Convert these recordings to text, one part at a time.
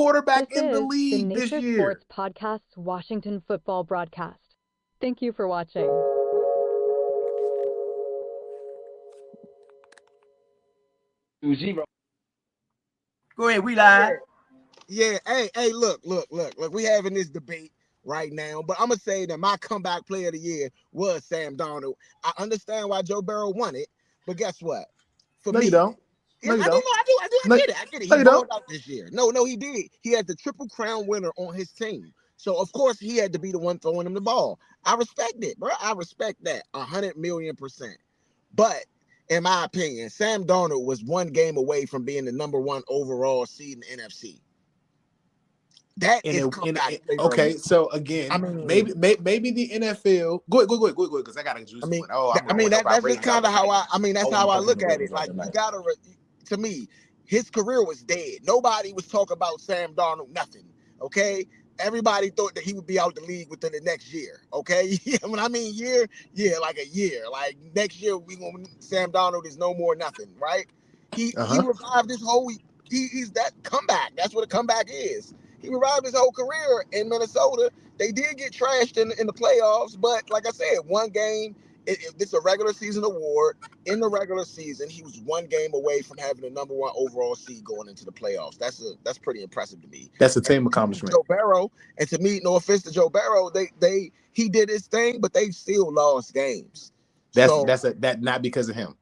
quarterback This in the is the league this Nature year. Sports Podcast's Washington football broadcast. Thank you for watching. 2-0. Go ahead, we live. Yeah, hey, look. We having this debate right now, but I'm gonna say that my comeback player of the year was Sam Darnold. I understand why Joe Burrow won it, but guess what? For me, You don't. No, you don't. I get it. He balled out this year. No, he did. He had the Triple Crown winner on his team. So, of course, he had to be the one throwing him the ball. I respect it, bro. I respect that 100,000,000%. But in my opinion, Sam Darnold was one game away from being the #1 overall seed in the NFC. That is comeback. Okay, so again, maybe the NFL. Go ahead, because I got a juicy one. That's just kind of how that's how I look at it. Like, you gotta, to me, his career was dead. Nobody was talking about Sam Darnold, nothing. Okay, everybody thought that he would be out the league within the next year. Okay, when I mean year, like a year. Like next year, Sam Darnold is no more nothing. Right? He revived his whole. He's that comeback. That's what a comeback is. He revived his whole career in Minnesota. They did get trashed in the playoffs, but like I said, one game. It's a regular season award. In the regular season, he was one game away from having the #1 overall seed going into the playoffs. That's pretty impressive to me. That's a team accomplishment. Joe Burrow, and to me, no offense to Joe Burrow, he did his thing, but they still lost games. That's not because of him.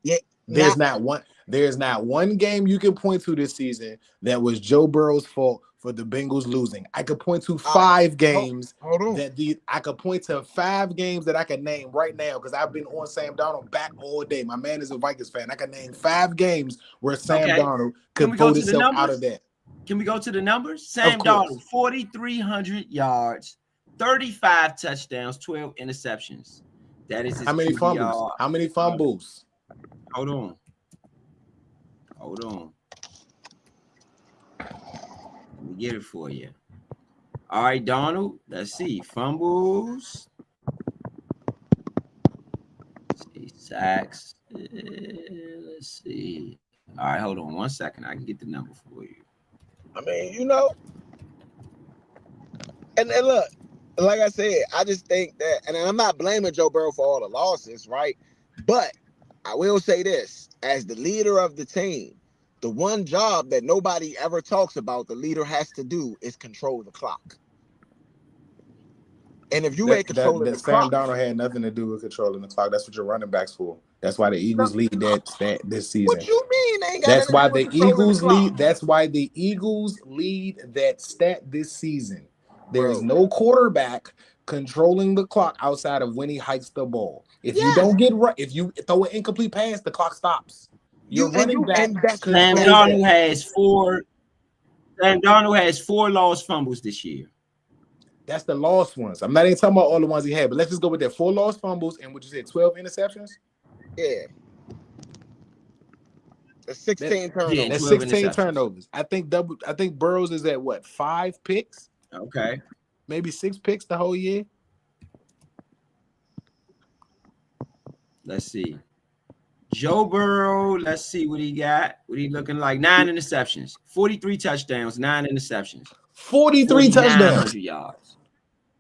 Yeah, there's not one game you can point to this season that was Joe Burrow's fault for the Bengals losing. I could point to 5 games I could point to 5 games that I could name right now because I've been on Sam Darnold back all day. My man is a Vikings fan. I could name 5 games where Sam Darnold could vote himself out of that. Can we go to the numbers? Sam Darnold, 4,300 yards, 35 touchdowns, 12 interceptions. That is his How many fumbles? How many fumbles? Hold on. Let me get it for you. All right, Donald. Let's see. Fumbles. Let's see. Sacks. Let's see. All right, hold on 1 second. I can get the number for you. I mean, and look, like I said, I just think that, and I'm not blaming Joe Burrow for all the losses, right? But I will say this, as the leader of the team, the one job that nobody ever talks about the leader has to do is control the clock. And if you ain't controlling the clock, Sam Darnold had nothing to do with controlling the clock. That's what your running backs for. That's why the Eagles lead that stat this season. What you mean? That's why the Eagles lead. That's why the Eagles lead that stat this season. There is no quarterback controlling the clock outside of when he hikes the ball. If you don't get right, if you throw an incomplete pass, the clock stops. You're running back. Sam Darnold has 4. Sam Darnold has 4 lost fumbles this year. That's the lost ones. I'm not even talking about all the ones he had, but let's just go with that 4 lost fumbles and what you said, 12 interceptions. Yeah. That's 16 turnovers. Yeah, that's 16 turnovers. I think Burrows is at what, 5 picks? Okay. Maybe 6 picks the whole year. Let's see. Joe Burrow, let's see what he got. What he looking like? 9 interceptions, 43 touchdowns, 9 interceptions. 43 touchdowns.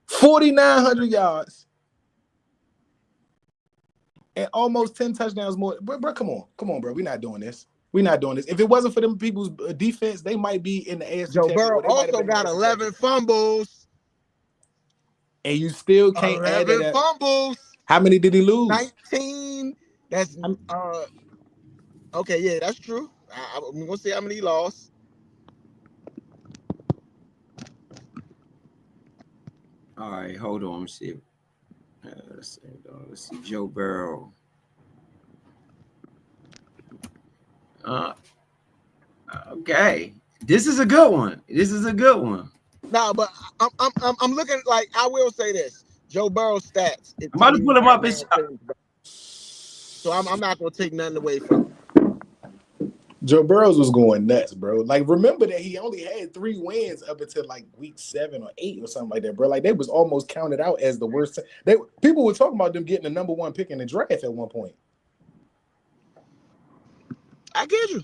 4,900 yards. And almost 10 touchdowns more. Bro, come on, bro. We're not doing this. If it wasn't for them people's defense, they might be in the AFC. Joe Burrow also got 11 fumbles. And you still can't add it up. Fumbles. How many did he lose? 19. That's okay. Yeah, that's true. I'm gonna see how many he lost. All right, hold on. Let's see. Let's see. Joe Burrow. Okay. This is a good one. No, but I'm looking, like, I will say this. Joe Burrow's stats. I'm about to pull him up. So I'm not gonna take nothing away from him. Joe Burrows was going nuts, bro. Like, remember that he only had 3 wins up until like week 7 or 8 or something like that, bro. Like, they was almost counted out as the worst. People were talking about them getting the #1 pick in the draft at one point. I get you.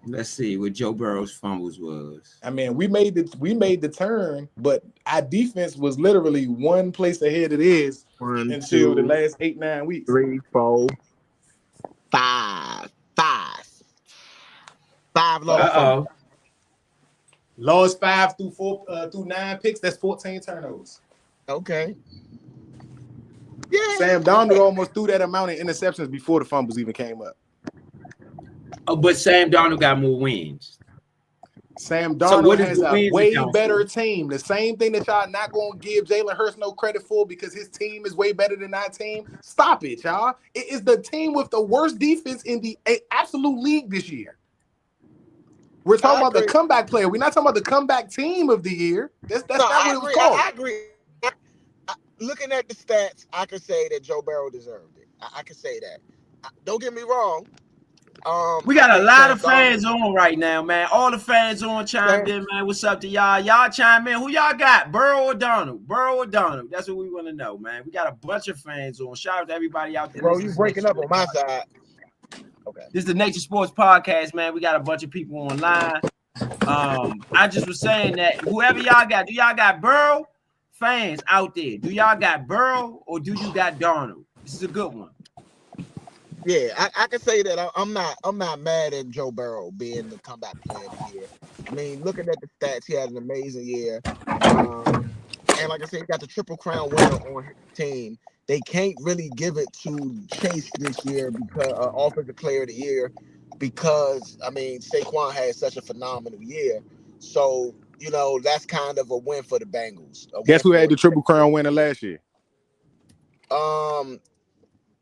Let's see what Joe Burrow's fumbles was. I mean, we made the turn, but our defense was literally one place ahead it is until the last 8-9 weeks. 3, 4, 5 lost. Lost 5 through 9 picks. That's 14 turnovers. Okay. Yeah. Sam Darnold almost threw that amount of interceptions before the fumbles even came up. Oh, but Sam Darnold got more wins. Sam Darnold has a way better for? team. The same thing that y'all not going to give Jalen Hurts no credit for because his team is way better than our team. Stop it, y'all. It is the team with the worst defense in the absolute league this year. We're talking about the comeback player. We're not talking about the comeback team of the year. That's not what it was called. I agree. Looking at the stats, I could say that Joe Burrow deserved it. I could say that. Don't get me wrong. We got a lot of fans on right now, man. All the fans on chimed in, man. What's up to y'all? Y'all chime in. Who y'all got? Burrow or Donald? Burrow or Donald? That's what we want to know, man. We got a bunch of fans on. Shout out to everybody out there. Bro, you breaking up on my side. Okay. This is the Nature Sports Podcast, man. We got a bunch of people online. I just was saying that whoever y'all got, do y'all got Burrow? Fans out there, do y'all got Burrow or do you got Darnold? This is a good one. Yeah, I can say that I'm not mad at Joe Burrow being the comeback player of the year. I mean, looking at the stats, he had an amazing year. And like I said, he got the Triple Crown winner on his team. They can't really give it to Chase this year because Offensive Player of the Year because, I mean, Saquon had such a phenomenal year. So, you know, that's kind of a win for the Bengals. Guess who had the Triple Crown winner last year?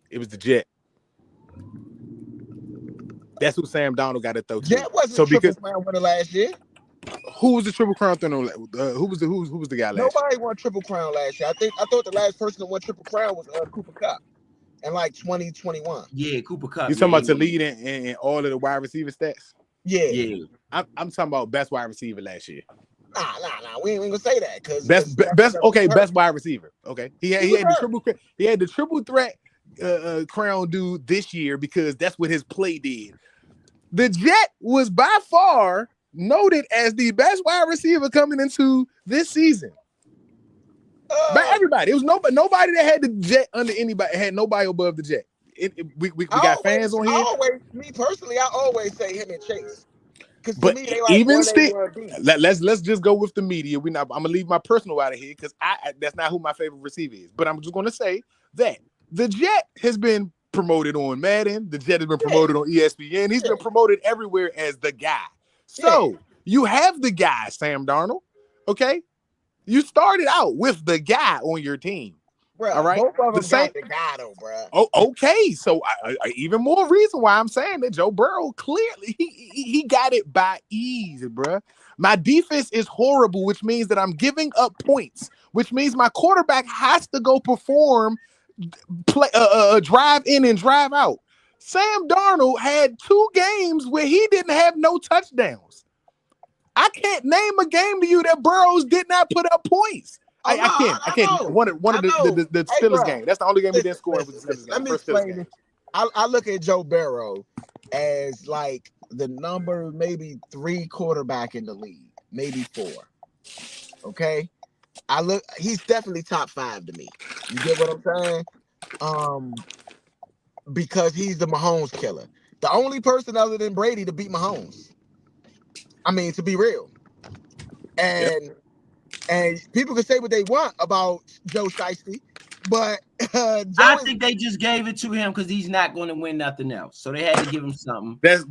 It was the Jet. That's who Sam Darnold got to throw to. Jet wasn't Triple Crown winner last year. Who was the Triple Crown thrower? Who was the guy last year? Nobody won Triple Crown last year. I thought the last person that won Triple Crown was Cooper Kupp in like 2021. Yeah, Cooper Kupp. You talking about to lead in all of the wide receiver stats? Yeah. I'm talking about best wide receiver last year. Nah. We ain't gonna say that because best wide receiver. Okay, he had the triple threat crown dude this year because that's what his play did. The Jet was by far noted as the best wide receiver coming into this season. By everybody, it was nobody that had the Jet under anybody. Had nobody above the Jet. We got fans on here. Me personally, I always say him and Chase. But me, even still, let's just go with the media. I'm gonna leave my personal out of here because that's not who my favorite receiver is. But I'm just gonna say that the Jet has been promoted on Madden. The Jet has been promoted on ESPN. He's been promoted everywhere as the guy. So you have the guy, Sam Darnold. Okay, you started out with the guy on your team. Bro, all right, both of them got the guy though, bro. Oh, okay. So even more reason why I'm saying that Joe Burrow clearly he got it by ease, bro. My defense is horrible, which means that I'm giving up points, which means my quarterback has to go perform, drive in and drive out. Sam Darnold had 2 games where he didn't have no touchdowns. I can't name a game to you that Burrows did not put up points. I can't. One of the Steelers game. That's the only game he didn't score. Let me explain this. I look at Joe Burrow as like the number maybe 3 quarterback in the league, maybe 4. Okay, he's definitely top 5 to me. You get what I'm saying? Because he's the Mahomes killer. The only person other than Brady to beat Mahomes. I mean, to be real, And people can say what they want about Joe Shiesty, but I think they just gave it to him because he's not going to win nothing else. So they had to give him something. That's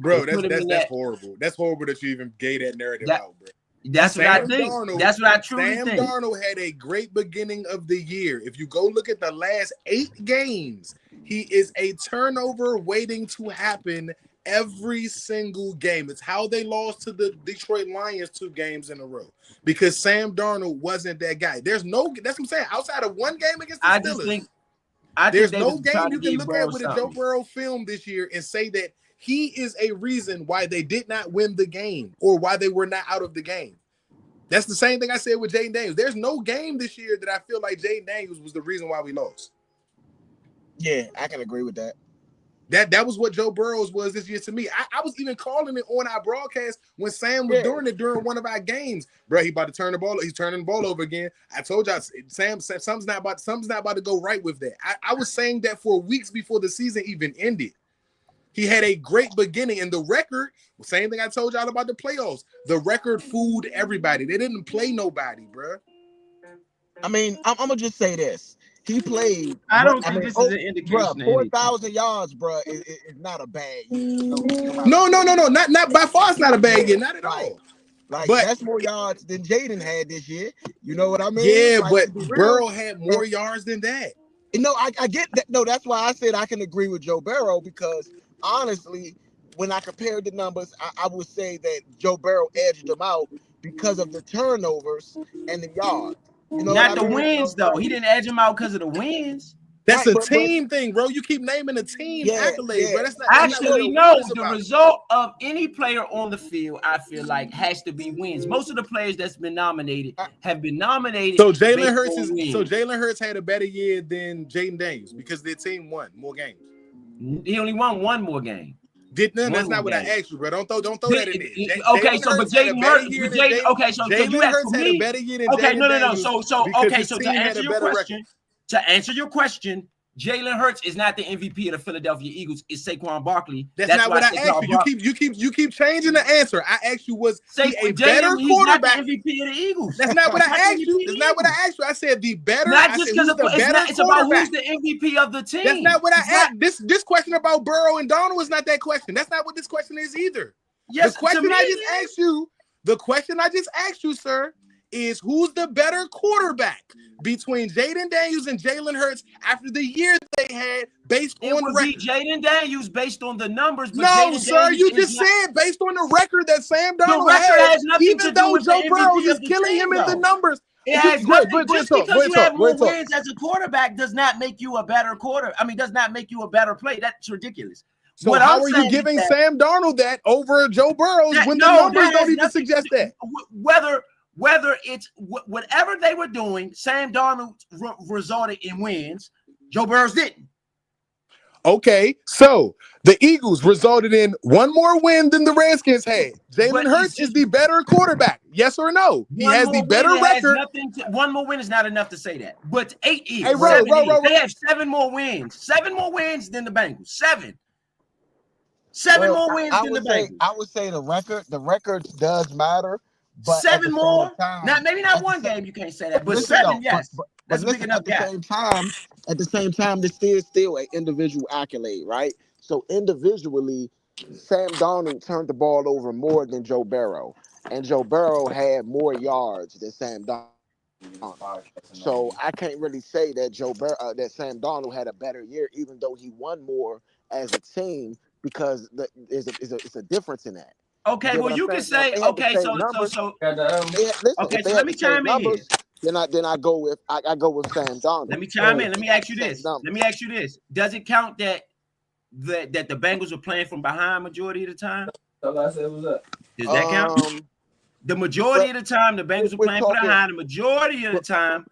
horrible. That's horrible that you even gave that narrative out, bro. That's what I think. That's what I truly think. Sam Darnold had a great beginning of the year. If you go look at the last 8 games, he is a turnover waiting to happen every single game. It's how they lost to the Detroit Lions 2 games in a row because Sam Darnold wasn't that guy. That's what I'm saying. Outside of 1 game against the Steelers, there's no game you can look at with a Joe Burrow film this year and say that he is a reason why they did not win the game or why they were not out of the game. That's the same thing I said with Jayden Daniels. There's no game this year that I feel like Jayden Daniels was the reason why we lost. Yeah, I can agree with that. That was what Joe Burrows was this year to me. I was even calling it on our broadcast when Sam was doing it during one of our games. Bro, he about to turn the ball. He's turning the ball over again. I told y'all, Sam, something's not about to go right with that. I was saying that for weeks before the season even ended. He had a great beginning, and the record, same thing I told y'all about the playoffs. The record fooled everybody. They didn't play nobody, bro. I mean, I'm gonna just say this. He played. I don't think this is an indication. 4,000 yards, bro, is not a bad year. No. Not by far. It's not a bad year. Not at all. But that's more yards than Jaden had this year. You know what I mean? Yeah, but Burrow had more yards than that. No, I get that. No, that's why I said I can agree with Joe Burrow, because honestly, when I compared the numbers, I would say that Joe Burrow edged him out because of the turnovers and the yards. You know, not the wins though. He didn't edge him out because of the wins. That's a team thing, bro. You keep naming a team accolade, bro. That's not actually no. The result of any player on the field, I feel like, has to be wins. Most of the players that's been nominated have been nominated. So Jalen Hurts had a better year than Jaden Daniels because their team won more games. He only won one more game. That's not what I asked you, bro. Don't throw that in there. Okay, so but Jaden Hurts. Okay, so Jalen Hurts had a better year than okay, Jaden no. So to answer your question, Jalen Hurts is not the MVP of the Philadelphia Eagles. It's Saquon Barkley. That's not what I asked you. You keep changing the answer. I asked you, was he a better quarterback? Not the MVP of the Eagles. That's not what I asked you. That's not what I asked you. I said the better. Not just because it's about who's the MVP of the team. That's not what I asked. This question about Burrow and Donald is not that question. That's not what this question is either. Yes, the question I just asked you. The question I just asked you, sir, is who's the better quarterback between Jaden Daniels and Jalen Hurts after the year they had based on record? It would be Jaden Daniels based on the numbers. But no, sir, you just said based on the record that Sam Darnold had. Even though Joe Burrow is killing him in the numbers. It has nothing. Just because you have more wins as a quarterback does not make you a better quarterback. I mean, does not make you a better play. That's ridiculous. So how are you giving Sam Darnold that over Joe Burrow when the numbers don't even suggest that? Whether it's whatever they were doing, Sam Darnold resulted in wins. Joe Burrow didn't. Okay, so the Eagles resulted in one more win than the Redskins had. Jalen Hurts is the better quarterback. Yes or no? He has the better record. One more win is not enough to say that. But 8 years, hey, they have 7 more wins. 7 more wins than the Bengals. 7 more wins than the Bengals. I would say the record does matter. But 7 more, maybe not one game. You can't say that, but 7, yes. That's big enough. At the same time, this is still an individual accolade, right? So individually, Sam Darnold turned the ball over more than Joe Burrow, and Joe Burrow had more yards than Sam Darnold. So I can't really say that that Sam Darnold had a better year, even though he won more as a team, because it's a difference in that. Okay, well, you can say, okay, so let me chime in here. Then I go with Sam Darnold. Let me chime in. Let me ask you this. Does it count that the Bengals were playing from behind majority of the time? I said, what's up? Does that count? The majority of the time, the Bengals were playing from behind. The majority of the time,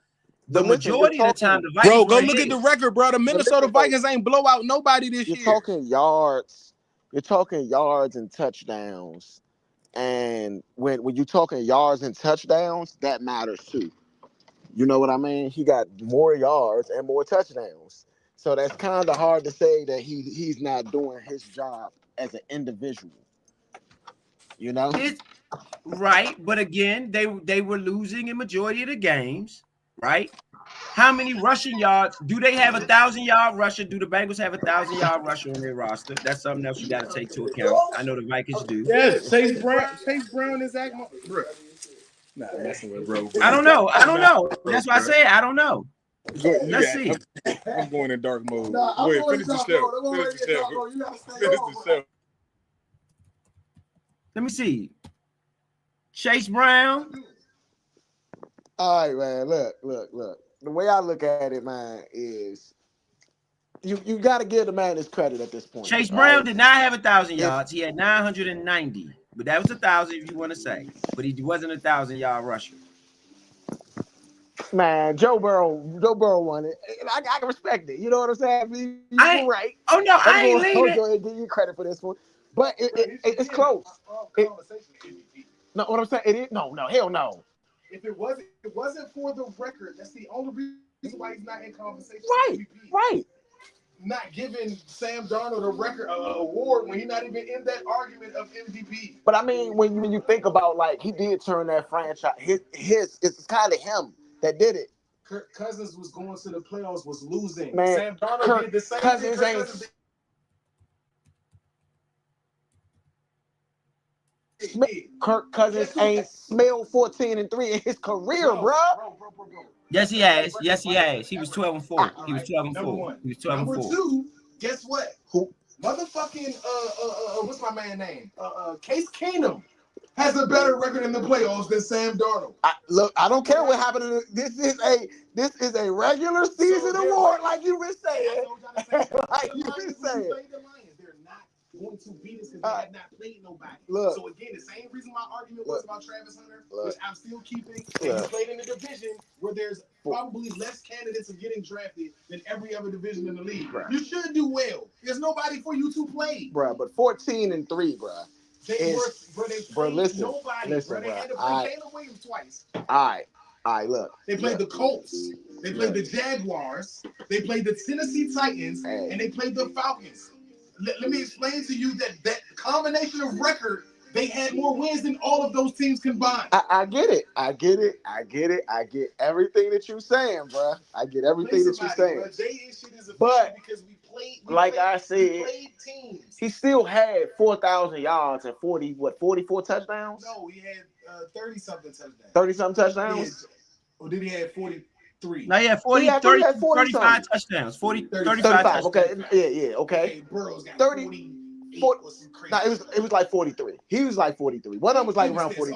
the Vikings. Bro, go look at the record, bro. The Minnesota Vikings ain't blow out nobody this year. You're talking yards. You're talking yards and touchdowns. And when you're talking yards and touchdowns, that matters too. You know what I mean? He got more yards and more touchdowns. So that's kind of hard to say that he's not doing his job as an individual. You know? Right. But again, they were losing in majority of the games, right? How many rushing yards? Do they have 1,000-yard rusher? Do the Bengals have 1,000-yard rusher on their roster? That's something else you got to take into account. I know the Vikings do. Yes, Chase Brown is Zach. Nah, messing with bro. I don't know. That's why I say I don't know. Let's see. I'm going in dark mode. Wait, finish the show. Let me see. Chase Brown. All right, man. Look. The way I look at it, man, is you got to give the man his credit at this point. Chase Brown did not have 1,000 yards. He had 990, but that was 1,000 if you want to say. But he wasn't 1,000-yard rusher. Man, Joe Burrow won it. I can respect it. You know what I'm saying? You're right. Oh no, I ain't leaving. Go ahead and give you credit for this one, but it's close. No, what I'm saying, it is no, hell no. If it wasn't for the record, that's the only reason why he's not in conversation. Right. Not giving Sam Darnold a record award when he's not even in that argument of MVP. But I mean, when you think about like he did turn that franchise, it's kind of him that did it. Kirk Cousins was going to the playoffs, was losing. Man, Sam Darnold did the same Cousins thing. Kirk Cousins ain't smelled 14-3 in his career, bro. Yes, he has. He was 12-4. He was 12-4. He was 12-4. Number 2, guess what? Who? Motherfucking what's my man name? Case Keenum has a better record in the playoffs than Sam Darnold. Look, I don't care what happened. This is a regular season award, like you've been saying. Like you've been saying. They're not going to beat us because they have not played nobody. Look, so again, the same reason my argument was about Travis Hunter, which I'm still keeping. Look. He's played in a division where there's probably less candidates of getting drafted than every other division in the league. Bruh. You should do well. There's nobody for you to play. Bruh, but 14-3, bruh. Listen, They had to play Caleb Williams twice. All right, look. They played the Colts. They played the Jaguars. They played the Tennessee Titans. And they played the Falcons. Let me explain to you that combination of record, they had more wins than all of those teams combined. I get it. I get everything that you're saying, bruh. I get everything that you're saying. But because we played teams. He still had 4,000 yards and 44 touchdowns? No, he had 30-something touchdowns. 30-something touchdowns? Or did he have 43? No, he had 35 touchdowns. 35 touchdowns. Okay, yeah, okay. Burrow's got 40. No, it was like 43. He was like 43. One of them was like around 43.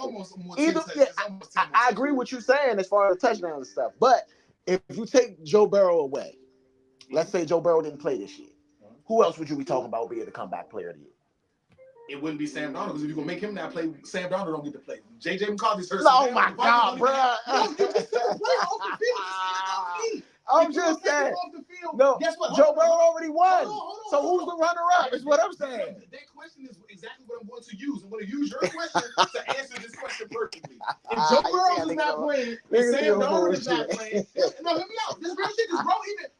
I agree with you saying as far as the touchdowns and stuff. But if you take Joe Burrow away, let's say Joe Burrow didn't play this year, who else would you be talking about being the comeback player of the year? It wouldn't be Sam Darnold because if you're gonna make him not play, Sam Darnold don't get to play. JJ McCarthy's hurt. Oh my God, bro! I'm just saying. No, guess what? Joe Burrow already won. So who's the runner-up? Is what I'm saying. That question is exactly what I'm going to use. I'm going to use your question to answer this question perfectly. If Joe Burrow is not playing, and Sam Darnold is not playing, no, hear me out. This real shit is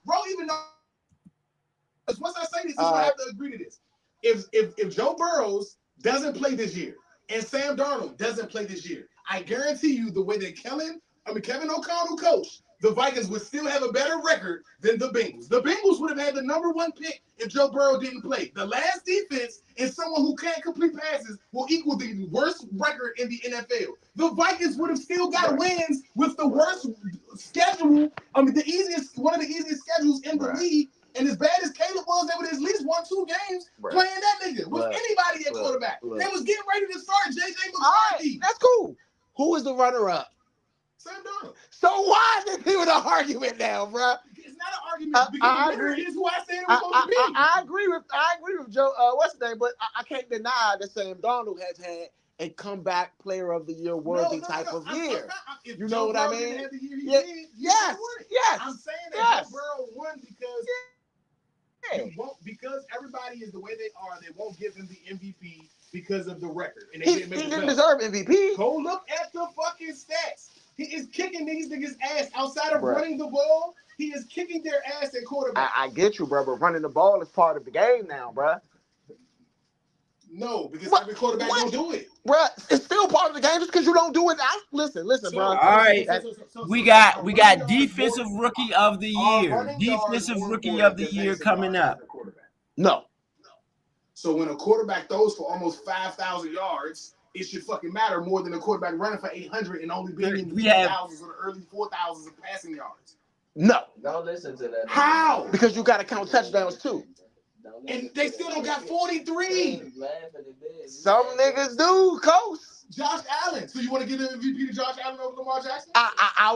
bro even knows. Once I say this, I have to agree to this. If Joe Burrows doesn't play this year and Sam Darnold doesn't play this year, I guarantee you the way that Kevin O'Connell coached, the Vikings would still have a better record than the Bengals. The Bengals would have had the number 1 pick if Joe Burrow didn't play. The last defense and someone who can't complete passes will equal the worst record in the NFL. The Vikings would have still got wins with the worst schedule. One of the easiest schedules in the league. And as bad as Caleb was, they would at least 1-2 games playing that nigga with anybody at quarterback. They was getting ready to start JJ McCarthy. That's cool. Who is the runner-up? Sam Darnold. So why is it even an argument now, bro? It's not an argument because the winner is who I said it was supposed to be. I agree with Joe. What's his name? But I can't deny that Sam Darnold has had a comeback player of the year worthy type of year. You know what I mean? Yes. I'm saying that Joe Burrow won because everybody is the way they are. They won't give him the MVP because of the record. And he didn't deserve MVP. Go look at the fucking stats. He is kicking these niggas' ass outside of running the ball. He is kicking their ass at quarterback. I get you, bro, but running the ball is part of the game now, bro. No, because every quarterback don't do it. Bro, it's still part of the game just because you don't do it. Listen, bro. All right. We got defensive rookie of the year. Defensive rookie of the year coming up. No. So when a quarterback throws for almost 5,000 yards, it should fucking matter more than a quarterback running for 800 and only being in the 3,000s or the early 4,000s of passing yards. No. Don't listen to that. How? Because you got to count touchdowns too. And they still don't got 43. Some niggas do, coach. Josh Allen. So you want to give the MVP to Josh Allen over Lamar Jackson? I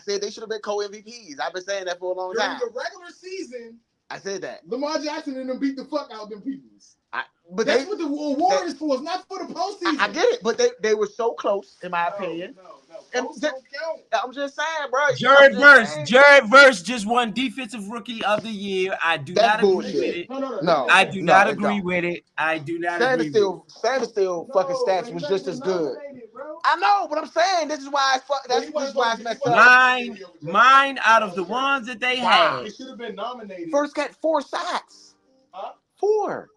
said they should have been co-MVPs. I've been saying that for a long time. During the regular season, I said that. Lamar Jackson and them beat the fuck out of them peoples. but that's what the award is for. It's not for the postseason. I get it, but they were so close, in my opinion. No. I'm just saying, bro. Jared Verse just won Defensive Rookie of the Year. I do not agree with it. No, I do not agree with it. I do not agree with it. Sanders still fucking stats was just as good. I know, but I'm saying this is why this is why it's messed up. Mine out of the ones that they had. It should have been nominated. First got 4 sacks. 4.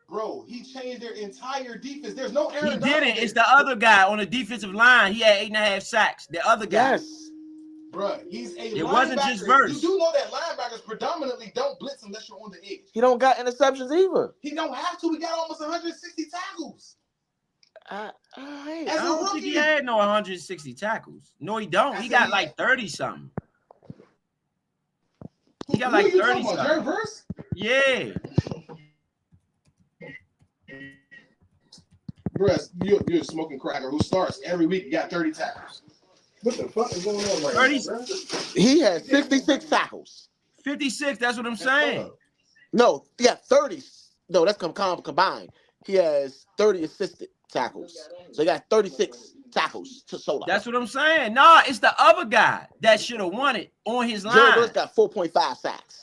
Bro, he changed their entire defense. There's no Aaron He didn't. It's the other guy on the defensive line. He had 8.5 sacks. The other guy. Yes. Bro, he's a linebacker. It wasn't just Verse. You do know that linebackers predominantly don't blitz unless you're on the edge. He don't got interceptions either. He don't have to. He got almost 160 tackles. I don't think he had no 160 tackles. No, he don't. He got like 30 something. He got like 30 something. Jared Verse? Yeah. Bro, you're a smoking cracker who starts every week. You got 30 tackles. What the fuck is going on right 30, now, bro? He had 66 tackles. 56, that's what I'm saying. No, yeah, 30. No, that's combined. He has 30 assisted tackles. So he got 36 tackles to solo. That's what I'm saying. Nah, it's the other guy that should have won it on his line. Jared Verse got 4.5 sacks.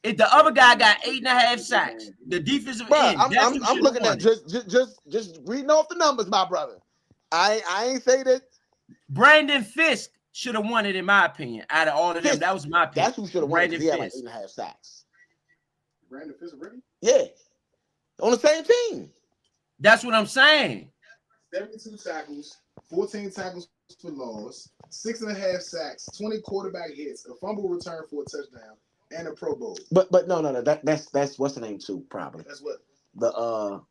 If the other guy got 8.5 sacks, the defensive end. I'm looking at just reading off the numbers, my brother. I ain't say that. Brandon Fisk should have won it, in my opinion. Out of all of them, that was my opinion. That's who should have won it. He had like 8.5 sacks. Brandon Fisk already? Yeah, on the same team. That's what I'm saying. 72 tackles, 14 tackles for loss, 6.5 sacks, 20 quarterback hits, a fumble return for a touchdown, and a Pro Bowl. But no. That's what's the name too, probably. That's what? The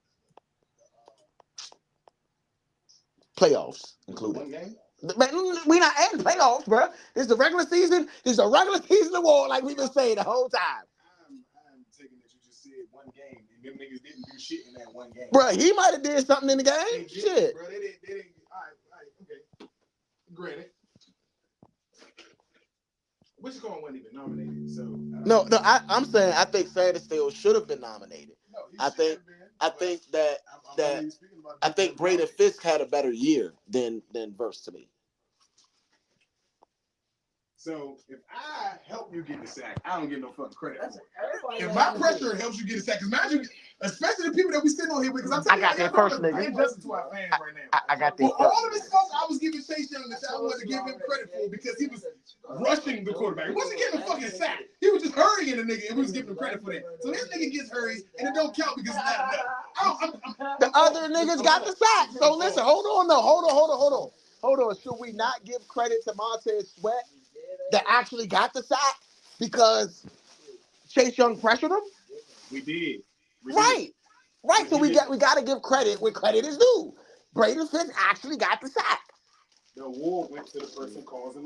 playoffs included. One game? We not adding playoffs, bro. This is the regular season. This is a regular season award, like we've been saying the whole time. I'm taking that you just said one game, and them niggas didn't do shit in that one game. Bro, he might have did something in the game. Shit. Bro, they didn't. All right, okay. Granted. Wichita wasn't even nominated, so No, I'm saying I think Sanders still should have been nominated. No, I think Braden Fisk had a better year than Verse to me. So if I help you get the sack, I don't get no fucking credit. If my pressure helps you get a sack, because imagine, especially the people that we sitting on here with, because I got that first nigga. I ain't just to our fans right now. I got that. All of this stuff I was giving Chase Young the shot. I wanted to give him credit for because he was rushing the quarterback. He wasn't getting a fucking sack. He was just hurrying the nigga, and we was giving him credit for that. So this nigga gets hurried, and it don't count because it's not enough. The other niggas got the sack. So listen, hold on. Should we not give credit to Montez Sweat that actually got the sack because Chase Young pressured him? We did. Right. So we got to give credit where credit is due. Braden Fisk actually got the sack. The award went to the person causing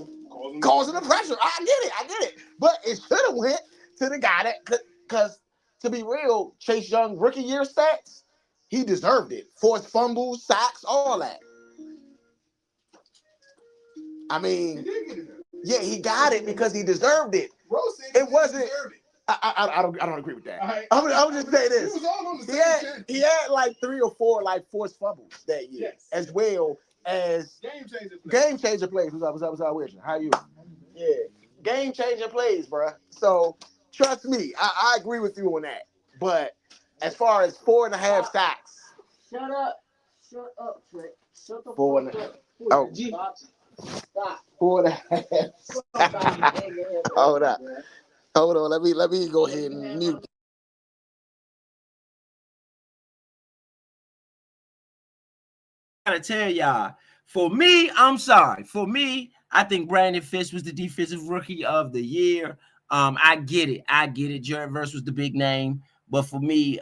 the pressure. I get it. But it should have went to the guy that, because to be real, Chase Young rookie year stats, he deserved it. Forced fumbles, sacks, all that. I mean, yeah, he got it because he deserved it. It wasn't. I don't agree with that. Right. I'm just saying this. He had like 3 or 4 like forced fumbles that year, as well as game changer plays. What's up with you? How you? Yeah, game changer plays, bro. So trust me, I agree with you on that. But as far as 4.5 sacks, shut up, Trick. Shut the 4.5. fuck up. Oh, Stop. 4.5. Hold on. Let me go ahead and mute. I gotta tell y'all, for me, I'm sorry. For me, I think Brandon Fisk was the defensive rookie of the year. I get it. Jared Verse was the big name, but for me,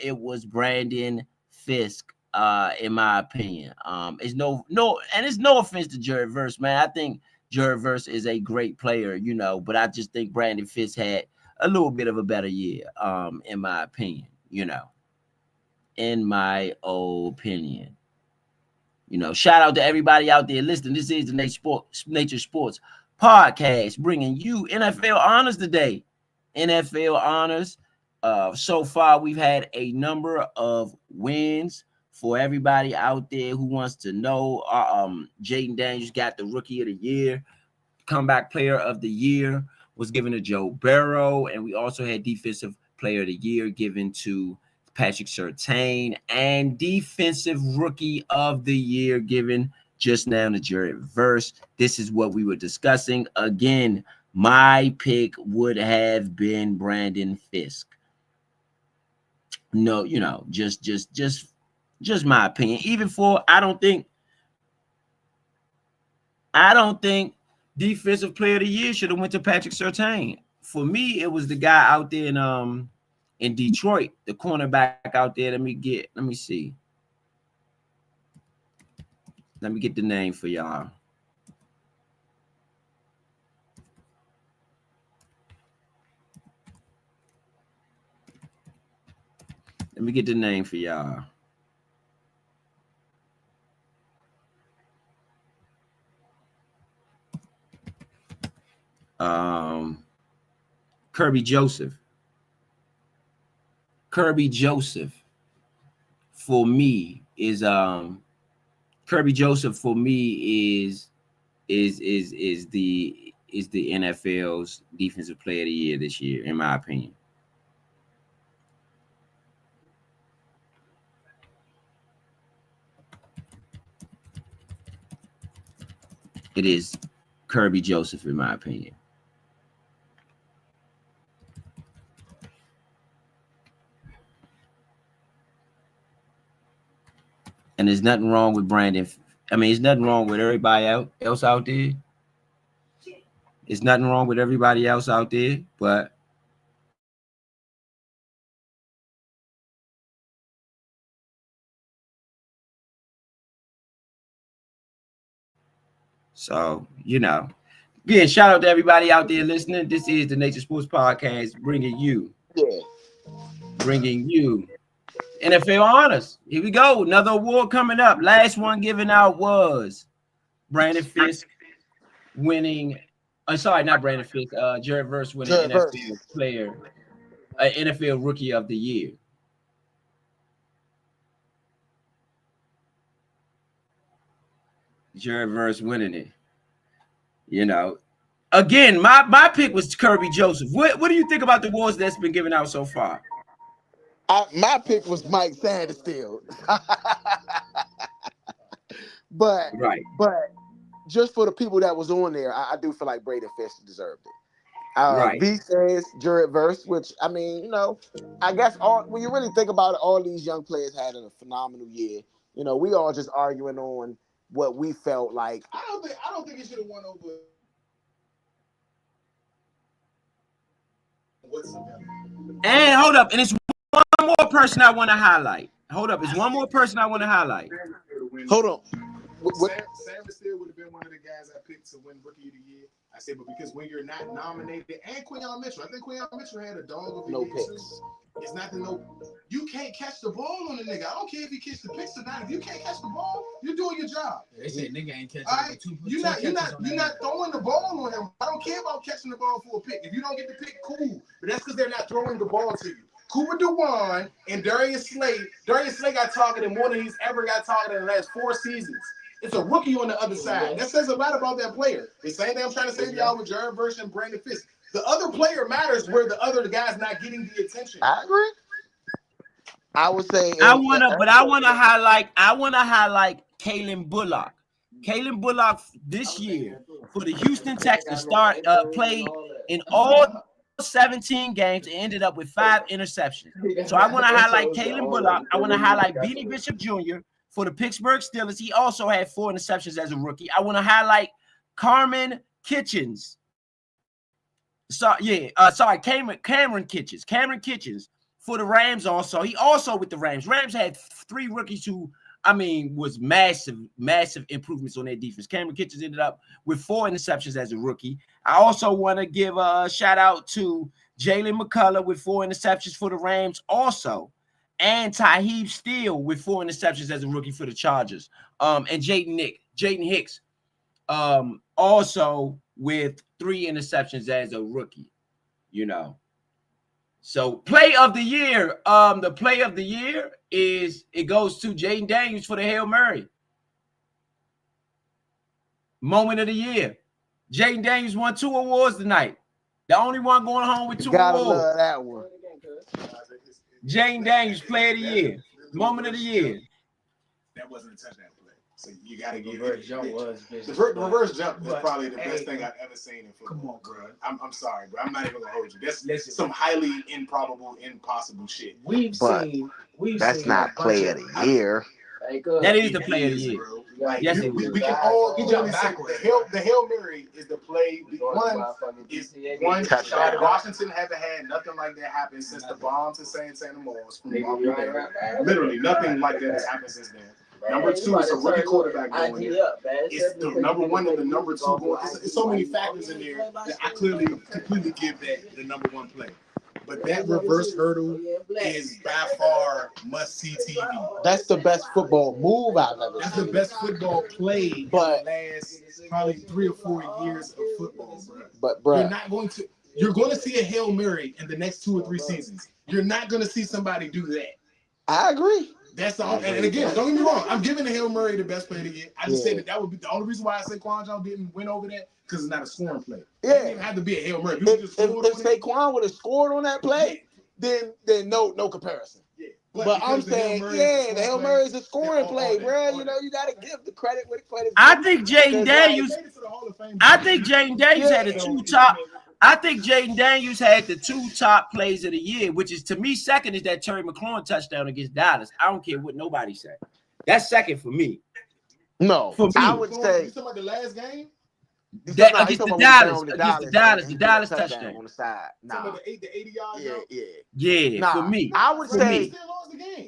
it was Brandon Fisk. In my opinion, it's no, and it's no offense to Jared Verse, man. I think Jared Verse is a great player, but I just think Brandon Fisk had a little bit of a better year, in my opinion, in my opinion. Shout out to everybody out there listening. This is the Nature Sports Podcast, bringing you NFL honors today. NFL honors. So far, we've had a number of wins. For everybody out there who wants to know, Jayden Daniels got the Rookie of the Year, Comeback Player of the Year was given to Joe Burrow, and we also had Defensive Player of the Year given to Patrick Surtain, and Defensive Rookie of the Year given just now to Jared Verse. This is what we were discussing. Again, my pick would have been Brandon Fisk. No, just my opinion. Even for I don't think Defensive Player of the Year should have went to Patrick Surtain. For me, it was the guy out there in Detroit, the cornerback out there. Let me see. Let me get the name for y'all. Let me get the name for y'all. Kirby Joseph. Kirby Joseph for me is Kirby Joseph for me is the NFL's Defensive Player of the Year this year, in my opinion. It is Kirby Joseph, in my opinion. And there's nothing wrong with Brandon. I mean, there's nothing wrong with everybody else out there. There's nothing wrong with everybody else out there, but so, again, shout out to everybody out there listening. This is the Nature Sports Podcast, bringing you NFL honors. Here we go. Another award coming up. Last one given out was Brandon Fisk winning. Sorry, not Brandon Fisk. Jared Verse winning NFL Rookie of the Year. Jared Verse winning it. Again, my pick was Kirby Joseph. What do you think about the awards that's been given out so far? My pick was Mike Sanders still. but just for the people that was on there, I do feel like Brandon Fisk deserved it. V says Jared Verse, which I mean, I guess when you really think about it, all these young players had a phenomenal year. We all just arguing on what we felt like. I don't think it should have won over whatsoever. And hold up, and it's one more person I want to highlight. Hold up, it's one more person I want to highlight. Hold on. Sam still would have been one of the guys I picked to win Rookie of the Year. I said, but because when you're not nominated, and Quinyon Mitchell, I think Quinyon Mitchell had a dog of the year too. It's not you can't catch the ball on the nigga. I don't care if he catch the picks or not. If you can't catch the ball, you're doing your job. They said nigga ain't catching. Right? You're not throwing the ball on him. I don't care about catching the ball for a pick. If you don't get the pick, cool. But that's because they're not throwing the ball to you. Cooper DeJuan and Darius Slay. Darius Slay got targeted more than he's ever got targeted in the last 4 seasons. It's a rookie on the other side. That says a lot about that player. The same thing I'm trying to say to y'all with Jared Verse and Brandon Fisk. The other player matters where the other guy's not getting the attention. I agree. I would say I want to highlight Kalen Bullock. Kalen Bullock this year for the Houston Texans played in all 17 games and ended up with 5 interceptions. So I want to highlight Kalen Bullock. I want to highlight Beanie Bishop Jr. for the Pittsburgh Steelers. He also had 4 interceptions as a rookie. I want to highlight Cameron Kitchens. Cameron Kitchens. Cameron Kitchens for the Rams also. He also with the Rams. Rams had 3 rookies who, was massive improvements on their defense. Cameron Kitchens ended up with 4 interceptions as a rookie. I also want to give a shout out to Jalen McCullough with 4 interceptions for the Rams also. And Taheeb Steele with 4 interceptions as a rookie for the Chargers. And Jaden Hicks also with 3 interceptions as a rookie. So play of the year. The play of the year goes to Jayden Daniels for the Hail Mary. Moment of the year. Jayden Daniels won 2 awards tonight. The only one going home with 2 awards. Love that one. Jayden Daniels, play of the year. Moment of the year. That wasn't a touchdown play. So you got to give it. The reverse jump is probably the best thing I've ever seen in football. Come on, bro. I'm sorry, bro. I'm not even going to hold you. That's some highly improbable, impossible shit. That's not play of the year. That is the play of the year. Like, yes, we can all say the Hail Mary is the play. One touchdown. Washington haven't had nothing like that happen since the bomb to Santa Moss. Literally nothing like that has happened since then. Number 2 is a rookie quarterback going in. It's the number 1 and the number 2 going. It's so many factors in there that I clearly completely give that the number 1 play. But that reverse hurdle is by far must-see TV. That's the best football move I've ever seen. That's the best football play in the last probably 3 or 4 years of football, bro. But, bro, you're going to see a Hail Mary in the next 2 or 3 seasons. You're not going to see somebody do that. I agree. That's the only, and again, don't get me wrong. I'm giving the Hail Mary the best play of the year. I just said that would be the only reason why I said Saquon didn't win over that because it's not a scoring play. It didn't even have to be a Hail Mary. If Saquon would have scored on that play, then no comparison. Yeah. But I'm saying, the Hail Mary is a scoring play, bro. You know, you got to give the credit where the credit's due. I think Jayden Daniels had the 2 top. I think Jayden Daniels had the 2 top plays of the year, which is, to me, second is that Terry McLaurin touchdown against Dallas. I don't care what nobody said. That's second for me. No, for me. I would say. You talking about the last game? Against the Dallas touchdown on the side. Nah. The 80-yard Yeah, for me. I would say.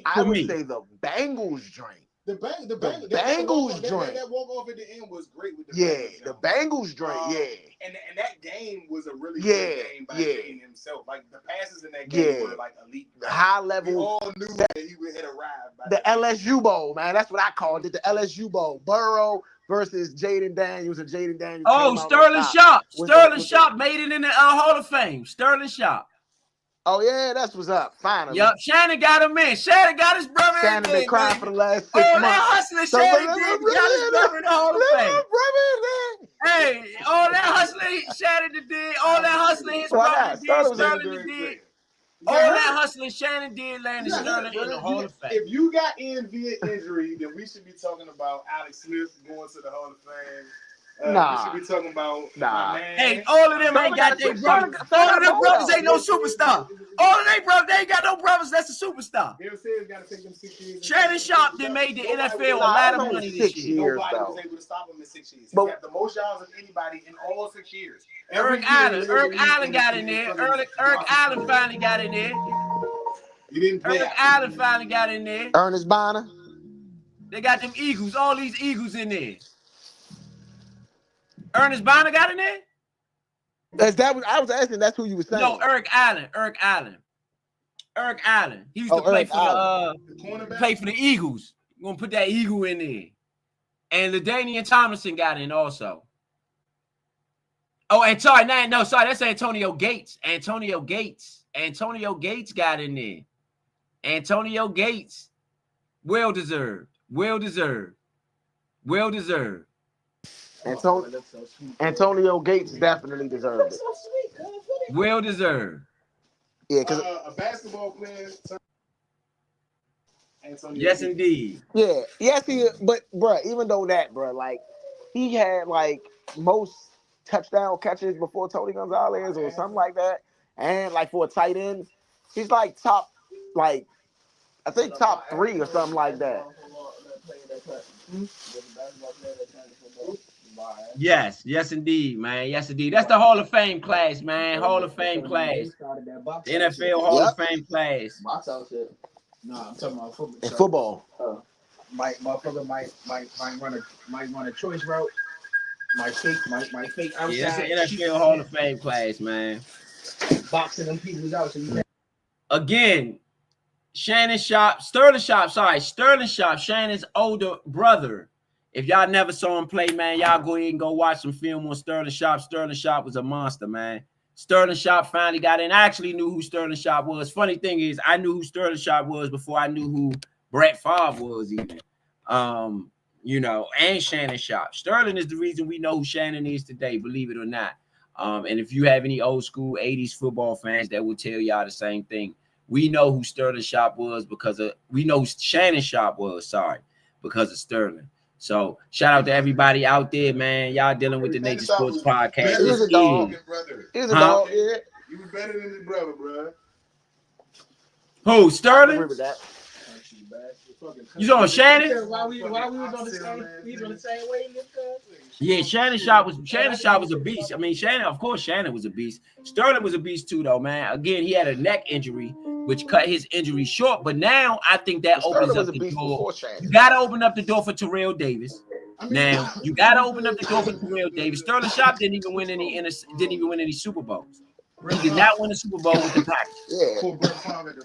I would say the Bengals drink. The Bengals drink. That walk off at the end was great with the Bengals. The Bengals drink. And that game was a really good game by Jayden himself. Like the passes in that game were like elite. The high level. We all knew that he would hit a ride. The LSU Bowl, man. That's what I called it. The LSU Bowl. Burrow versus Jayden Daniels, and Jayden Daniels. Oh, Sterling Sharp. Sterling Sharp made it in the Hall of Fame. Sterling Sharp. Oh, yeah, that's what's up. Finally. Yup, Shannon got him in. Shannon got his brother in. Shannon been crying for the last 6 months. That hustling Shannon got his brother in the Hall of Fame. Hey, all that hustling Shannon did, all that hustling his brother did, Sterling did. All that hustling Shannon did landed Sterling in the Hall of Fame. If you got in via injury, then we should be talking about Alex Smith going to the Hall of Fame. We should be talking about my man. Hey, all of them ain't got their brothers. All of them brothers ain't no superstar. All of they brothers, they ain't got no brothers. That's a superstar. Shannon Sharp then made the NFL a lot of money this year. Nobody was able to stop him in 6 years. He got the most yards of anybody in all 6 years. Eric Allen got in there. Eric Allen finally got in there. He didn't play. Eric Allen finally got in there. Ernest Bonner. They got them Eagles, all these Eagles in there. Ernest Bonner got in there? I was asking, that's who you were saying. No, Eric Allen. He used to play for the Eagles. You're gonna put that Eagle in there. And LaDainian Tomlinson got in also. Oh, and sorry, that's Antonio Gates. Antonio Gates got in there. Antonio Gates, well deserved. Antonio Gates definitely deserved it. Well deserved. Yeah, because a basketball player. Yes, indeed. Yeah, yes, but bro, even though that, bro, like he had like most touchdown catches before Tony Gonzalez or something like that, and like for a tight end, he's like top, like I think top 3 or something like that. Yes, indeed, man. Yes, indeed. That's the Hall of Fame class, man. Hall of Fame class. The NFL Hall of Fame class. No, I'm talking about football. In football. Motherfucker might run a choice route. Might fake outside. Yeah, that's the NFL Hall of Fame class, man. Boxing them people out. So you again, Sterling Sharp, Shannon's older brother. If y'all never saw him play, man, y'all go ahead and go watch some film on Sterling Sharp. Sterling Sharp was a monster, man. Sterling Sharp finally got in. I actually knew who Sterling Sharp was. Funny thing is, I knew who Sterling Sharp was before I knew who Brett Favre was even. You know, and Shannon Sharp. Sterling is the reason we know who Shannon is today, believe it or not. And if you have any old school 80s football fans that will tell y'all the same thing, we know who Sterling Sharp was because of, we know who Shannon Sharp was, because of Sterling. So shout out to everybody out there, man. Y'all dealing with the Nature Sports Podcast. He was a dog. He was a dog, yeah. You were better than his brother, bro. Who, Sterling? I remember that. You on Shannon? Why we was on the same way? Yeah, Shannon Sharp was a beast. I mean, of course, Shannon was a beast. Sterling was a beast too, though, man. Again, he had a neck injury, which cut his injury short. But now I think that opens up the door. You gotta open up the door for Terrell Davis. Now you gotta open up the door for Terrell Davis. Sterling Sharp didn't even win any Super Bowls. He did not win a Super Bowl with the Packers.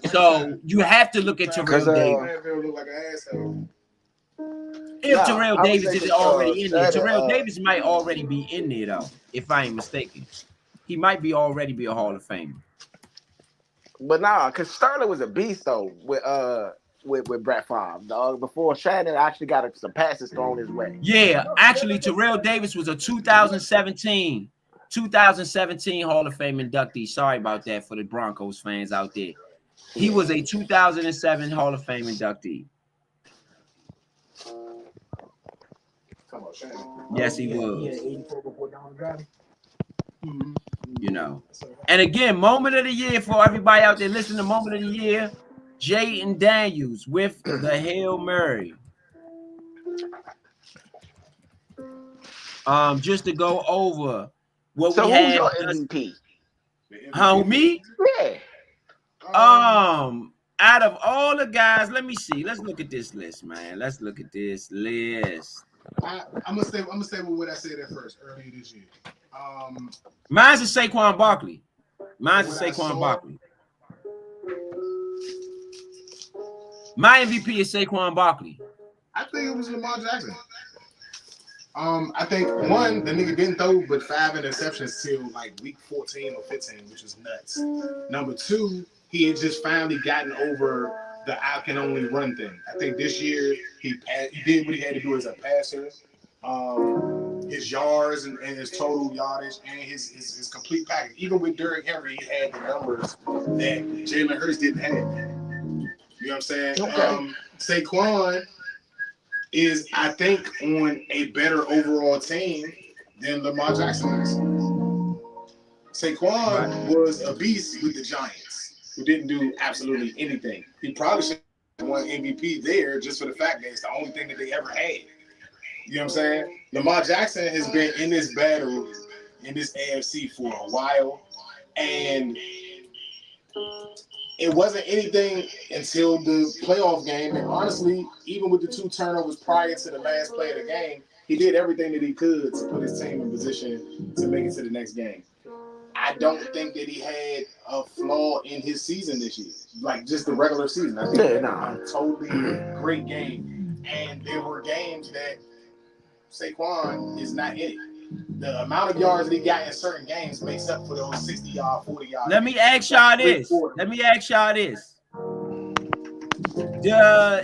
Yeah. So you have to look at Terrell Davis. If Terrell Davis isn't already in there, Terrell Davis might already be in there though, if I ain't mistaken. He might be already a Hall of Famer. But nah, because Sterling was a beast though with Brett Favre, dog. Before Shannon actually got some passes thrown his way. Yeah, actually, Terrell Davis was a 2017 Hall of Fame inductee. Sorry about that for the Broncos fans out there. He was a 2007 Hall of Fame inductee. Yes, he was. You know. And again, moment of the year for everybody out there listening to moment of the year, Jayden Daniels with the Hail Mary. Just to go over what we had. So who's your MVP? How me? Yeah. Out of all the guys, let me see. Let's look at this list, man. Let's look at this list. I'm gonna say what I said at first earlier this year. Mine's is Saquon Barkley. My MVP is Saquon Barkley. I think it was Lamar Jackson. I think one, the nigga didn't throw but 5 interceptions till like week 14 or 15, which is nuts. Number two, he had just finally gotten over the I can only run thing. I think this year he did what he had to do as a passer. His yards and his total yardage and his complete package. Even with Derrick Henry, he had the numbers that Jalen Hurts didn't have. You know what I'm saying? Okay. Saquon is, I think, on a better overall team than Lamar Jackson is. Saquon was a beast with the Giants, who didn't do absolutely anything. He probably should have won MVP there just for the fact that it's the only thing that they ever had. You know what I'm saying? Lamar Jackson has been in this battle in this AFC for a while, and it wasn't anything until the playoff game. And honestly, even with the 2 turnovers prior to the last play of the game, he did everything that he could to put his team in position to make it to the next game. I don't think that he had a flaw in his season this year, like just the regular season. I think a totally great game. And there were games that Saquon is not in it. The amount of yards that he got in certain games makes up for those 60-yard, 40-yard. Let me ask y'all this.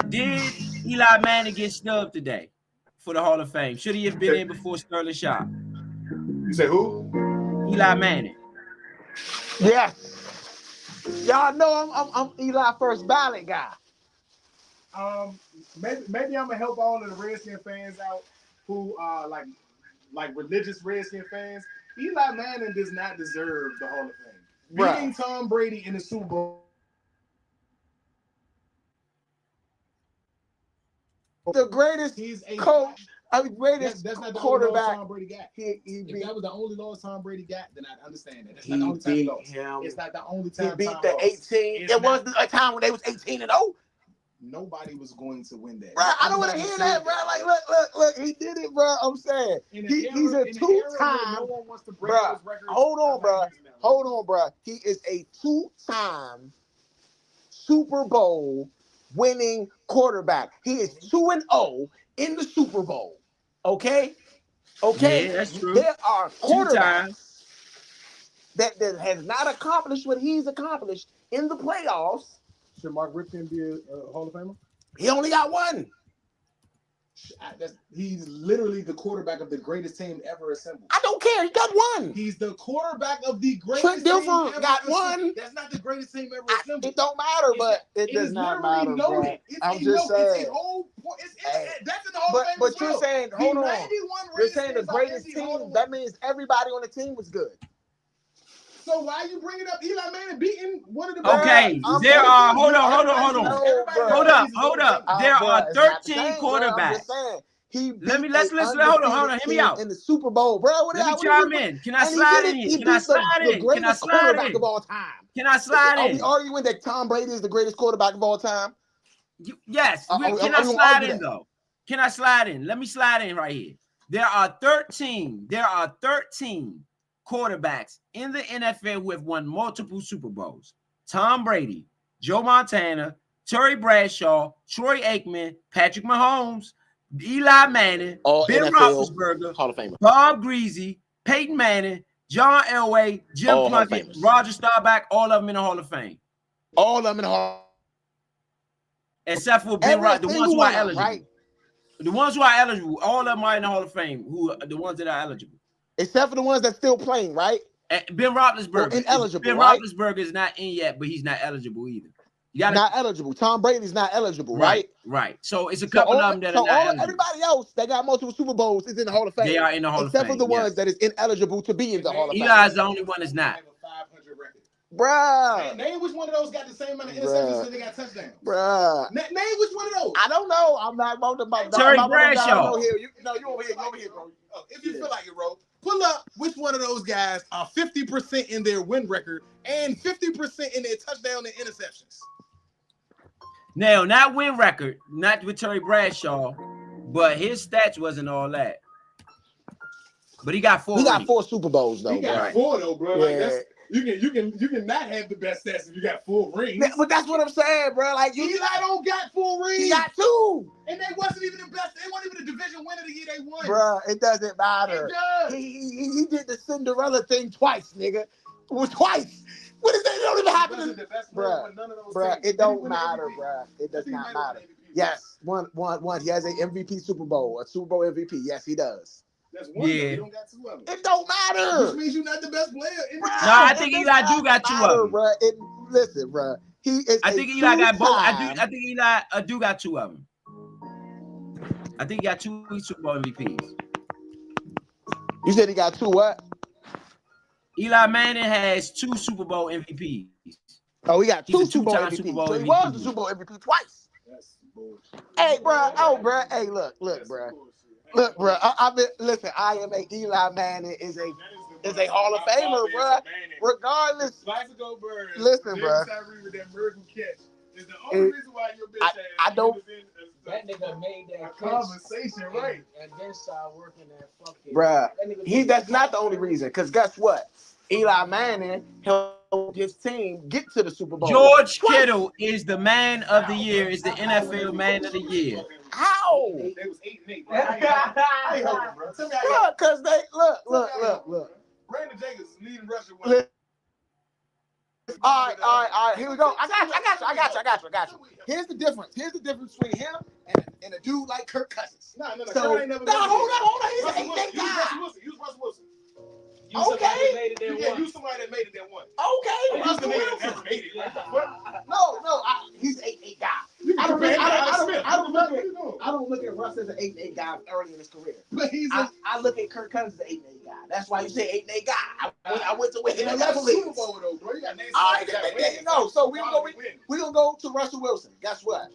Did Eli Manning get snubbed today for the Hall of Fame? Should he have been in before Sterling Sharp? You say who? Eli Manning. Yeah. Y'all know I'm Eli first ballot guy. Maybe I'm gonna help all of the Redskin fans out who are like religious Redskin fans. Eli Manning does not deserve the Hall of Fame. Beating Tom Brady in the Super Bowl. The greatest coach, greatest that's not the quarterback. Only loss Tom Brady got. If that was the only loss Tom Brady got, then I'd understand that. That's not the only time he lost. It's not the only time he beat Tom the lost. 18. It was a time when they was 18-0. Nobody was going to win that. Bro, I don't want to hear that, bro. Like, look, he did it, bro. I'm saying he's a 2-time. No one wants to break bro. those records. Hold on, bro. He is a 2-time Super Bowl winning quarterback. He is 2-0 in the Super Bowl. Okay. Yeah, that's true. There are quarterbacks that has not accomplished what he's accomplished in the playoffs. Should Mark Ripken be a Hall of Famer? He only got one. He's literally the quarterback of the greatest team ever assembled. I don't care. He got one. He's the quarterback of the greatest Trent team Dilfer ever got assembled. one. That's not the greatest team ever assembled. It don't matter, but it does not matter, bro. I'm just saying. It's a whole point. That's in the Hall of Fame. But you're saying, hold on. You're saying the greatest team. team. That means everybody on the team was good. So why are you bringing up Eli Manning beating one of the Okay, there are hold up. There are 13 quarterbacks. Let's hold on. Hear me out. In the Super Bowl, bro. Let me chime in. Can I slide in? Can I slide in? Can I slide in? Of all time. Can I slide in? Are we arguing that Tom Brady is the greatest quarterback of all time? Yes. Can I slide in though? Can I slide in? Let me slide in right here. There are 13 quarterbacks in the NFL who have won multiple Super Bowls. Tom Brady, Joe Montana, Terry Bradshaw, Troy Aikman, Patrick Mahomes, Eli Manning, Ben Roethlisberger, Hall of Famer, Bob Greasy, Peyton Manning, John Elway, Jim Plunkett, Roger Staubach, all of them in the Hall of Fame. All of them in the Hall. Except for Ben Roethlisberger, the ones who are eligible. Right? The ones who are eligible, all of them are in the Hall of Fame. Who are the ones that are eligible? Except for the ones that's still playing, right? And Ben Roethlisberger. Ineligible. Ben Roethlisberger is not in yet, but he's not eligible either. Not eligible. Tom Brady's not eligible, right? Right. So it's a couple of them that are not eligible. Everybody else that got multiple Super Bowls is in the Hall of Fame. They are in the Hall of Fame. Except for the ones that is ineligible to be in the Hall of Fame. Eli's the only one that's not. Bruh. Name which one of those got the same amount of interceptions and they got touchdowns. Bruh. Name which one of those. I don't know. I'm not about Terry Bradshaw. You over here, bro. If you feel like it, bro. Pull up which one of those guys are 50% in their win record and 50% in their touchdown and interceptions. Now, not win record, not with Terry Bradshaw, but his stats wasn't all that. But he got 4. He got 4 Super Bowls though. He got 4 though, bro. Like that's you can not have the best stats if you got 4 rings. But that's what I'm saying, bro. Like Eli don't got 4 rings. He got 2, and they wasn't even the best. They weren't even the division winner the year they won. Bro, it doesn't matter. It does. He did the Cinderella thing twice, nigga. Twice. What is that? It don't even happen, bro. It don't matter, bro. It does not matter. Yes, one. He has an MVP Super Bowl, a Super Bowl MVP. Yes, he does. That's one. Yeah. You don't got 2 of them. It don't matter. Which means you're not the best player. No, I think Eli do got 2 of them. Bro. Listen, bro. I think Eli got both. I think Eli do got 2 of them. I think he got 2 Super Bowl MVPs. You said he got 2 what? Eli Manning has 2 Super Bowl MVPs. Oh, he got 2 Super Bowl MVPs. So he was the Super Bowl MVP twice. Hey, bro. Oh, bro. Hey, look, bro. Look, bro. Listen. I am a Eli Manning is a Hall of Famer, bro. Regardless. Listen, bro. Is the only reason why your bitch I don't. That nigga made that conversation right, and then started working that fucking. Bruh, that's not the only reason. Cause guess what? Eli Manning helped his team get to the Super Bowl. George Kittle is the man of the year. Is the NFL man of the year. How? They was 8-8. Bro. Cause they look. Brandon Jacobs leading rusher. All right. Here we go. I got you. Here's the difference. Between him and a dude like Kirk Cousins. No. So, hold on. He's an 8-8 guy. Use Russell Wilson. Okay. Use somebody that made it that one. Okay. Russell Wilson. No. He's an 8-8 guy. I don't look at Russ as an 8-8 guy early in his career. But I look at Kirk Cousins as an 8-8 guy. That's why you say 8-8 guy. I went to where his level is. Super Bowl though, bro. You got names. All right, there you go. So we're gonna go to Russell Wilson. Guess what?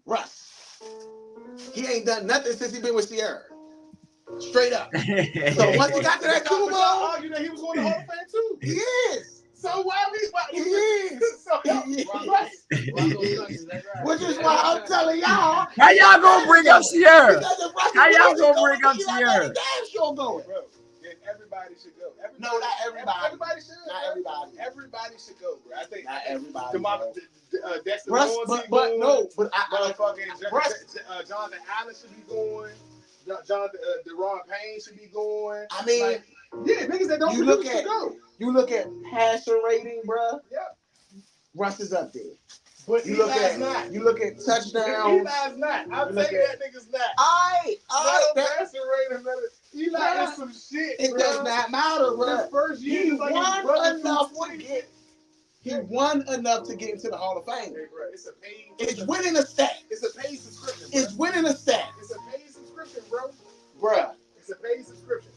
Russ. He ain't done nothing since he been with Sierra. Straight up. So once he got to that Super Bowl, argue that he was going to Hall of Fame too. He is. So why he is? So which is why I'm telling y'all. How y'all gonna bring up Sierra? How y'all gonna bring up Sierra? Damn sure going. Bro, everybody should go. No, not everybody. Everybody should. Not everybody. Everybody should go, bro. I think not everybody. Dexter Russ, Lawrence but no, but motherfucking Jonathan Allen should be going. Jonathan Deron Payne should be going. I mean, like, yeah, niggas that don't you look at passer rating, bro. Yeah. Russ is up there. But you look at touchdowns. Eli's not. I'll tell you that nigga's not. Passer rating, Eli is some shit. It does not matter, bro. His first year, He won enough to get into the Hall of Fame. Hey, bro, it's winning a stat. It's a paid subscription. It's winning a stat. It's a paid subscription, bro. Bruh. It's a paid subscription.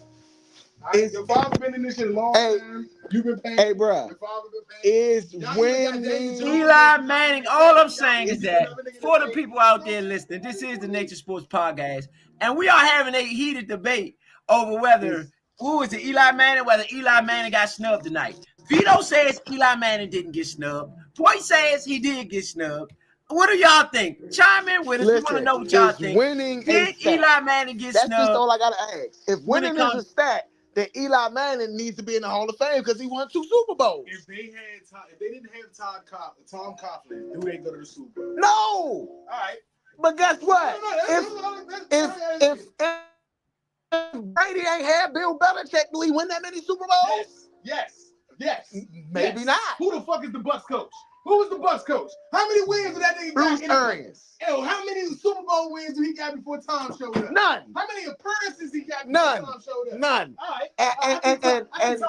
Your father been in this shit a long time. You've been paying. Hey, bro. Your father been paying. Is winning. Eli Manning. All I'm saying is that for the people out there listening, this is the Nature Sports Podcast, and we are having a heated debate over whether whether Eli Manning got snubbed tonight. Vito says Eli Manning didn't get snubbed. Boy says he did get snubbed. What do y'all think? Chime in with us. We want to know what y'all think. Did Eli Manning get snubbed? That's just all I gotta ask. If winning is a stat, then Eli Manning needs to be in the Hall of Fame because he won 2 Super Bowls. If they didn't have Tom Coughlin, do they go to the Super Bowl? No. All right. But guess what? If Brady ain't had Bill Belichick, do he win that many Super Bowls? Yes. Maybe not. Who the fuck is the Bucs coach? Who was the Bucs coach? How many wins did that nigga Bruce got? Arians. How many Super Bowl wins did he got before Tom showed up? None. How many appearances he got before Tom showed up? None. All right.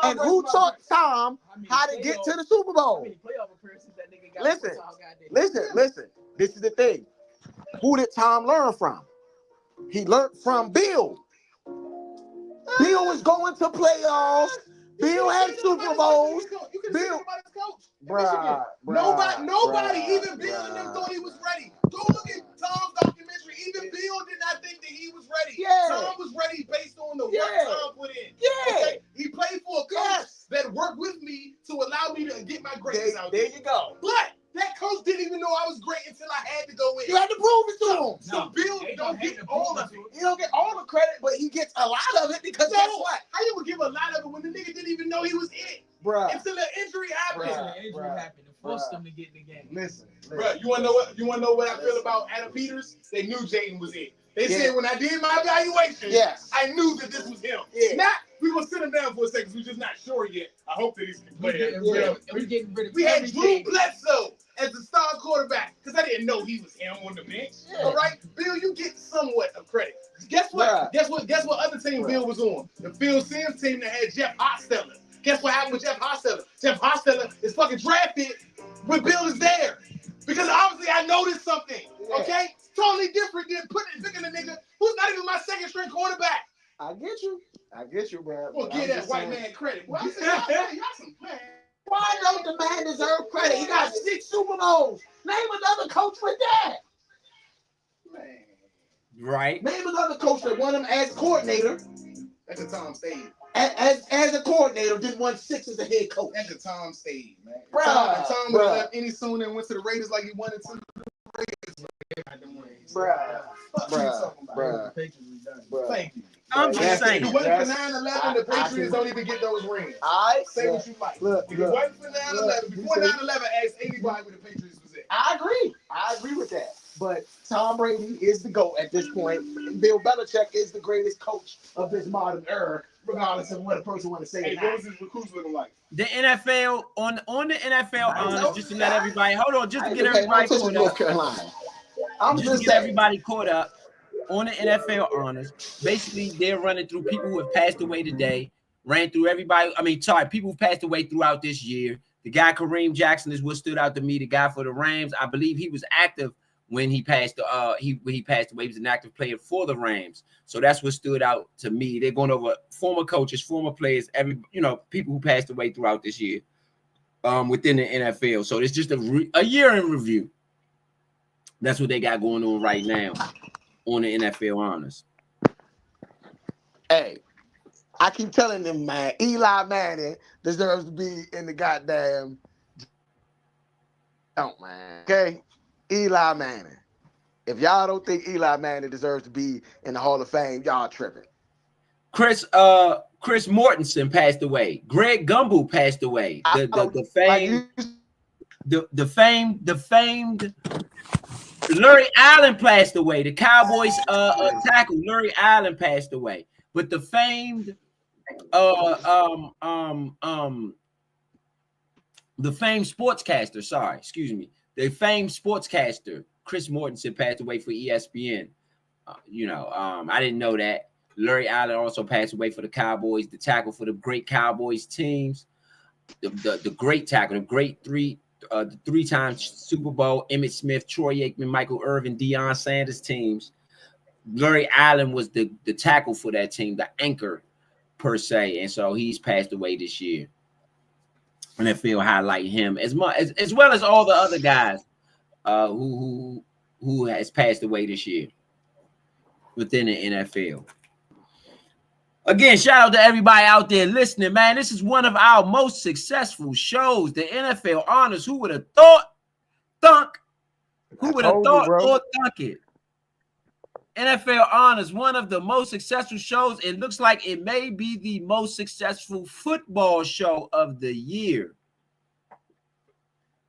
And who taught Tom how to get to the Super Bowl? Listen. This is the thing. Who did Tom learn from? He learned from Bill. Bill was going to playoffs. Bill had Super Bowls. Bill, nobody, even Bill and them thought he was ready. Go look at Tom's documentary. Even Bill did not think that he was ready. Yeah. Tom was ready based on the work Tom put in. Yeah. Okay? He played for a coach that worked with me to allow me to get my grades out there. There you go. But that coach didn't even know I was great until I had to go in. You had to prove it to him. So Bill don't get all of it. He don't get all the credit, but he gets a lot of it because guess what? How you would give a lot of it when the nigga didn't even know he was it? Bruh. Until the injury happened. It forced him to get in the game. Listen. Bro, you wanna know what I feel about Adam Peters? They knew Jayden was it. They said when I did my evaluation, I knew that this was him. Yeah. Now we gonna sit him down for a second. We're just not sure yet. I hope that he's can play. We had Drew Bledsoe as the star quarterback because I didn't know he was him on the bench. Yeah. All right, Bill, you get somewhat of credit. Guess what? Guess what other team Bill was on? The Phil Simms team that had Jeff Hostetler. Guess what happened with Jeff Hostetler? Jeff Hostetler is fucking drafted when Bill is there. Because obviously I noticed something. Okay? Totally different than picking a nigga who's not even my second string quarterback. I get you, bro. Well, give that white man credit. Well, y'all some man. Why don't the man deserve credit? He got 6 Super Bowls. Name another coach with that. Man. Right. Name another coach that won him as coordinator. That's a Tom Stade. As a coordinator, didn't won 6 as a head coach. That's a Tom Stade, man. Tom would have left any sooner and went to the Raiders like he wanted to. Bruh. Thank you. I'm just saying. If it wasn't for 9/11, the Patriots don't even get those rings. Say what you like. If it wasn't for 9/11, before 9/11, ask anybody where the Patriots was at. I agree with that. But Tom Brady is the GOAT at this point. And Bill Belichick is the greatest coach of this modern era, regardless of what a person want to say. Hey, what was his recruits looking like? The NFL on the NFL honors, just to let everybody just to get everybody caught up. Just to get everybody caught up on the NFL honors. Basically, they're running through people who have passed away today, ran through everybody. People who passed away throughout this year. The guy Kareem Jackson is what stood out to me. The guy for the Rams, I believe he was active when he passed. He passed away. He was an active player for the Rams, so that's what stood out to me. They're going over former coaches, former players, people who passed away throughout this year, within the NFL. So it's just a year in review. That's what they got going on right now on the NFL honors. Hey, I keep telling them, man, Eli Manning deserves to be in the goddamn. Don't, man. Okay? Eli Manning. If y'all don't think Eli Manning deserves to be in the Hall of Fame, y'all tripping. Chris Mortensen passed away. Greg Gumbel passed away. The famed Lurie Allen passed away. The Cowboys tackle Lurie Allen passed away. But the famed sportscaster, the famed sportscaster Chris Mortensen passed away for ESPN. I didn't know that. Lurie Allen also passed away for the Cowboys, the tackle for the great Cowboys teams, the great tackle, the great the three-time Super Bowl, Emmitt Smith, Troy Aikman, Michael Irvin, Deion Sanders teams. Lurie Allen was the tackle for that team, the anchor per se, and so he's passed away this year. And I feel highlight him as well as all the other guys who has passed away this year within the NFL. Again, shout out to everybody out there listening, man. This is one of our most successful shows, the NFL Honors. Who would have thunk it? NFL Honors, one of the most successful shows. It looks like it may be the most successful football show of the year.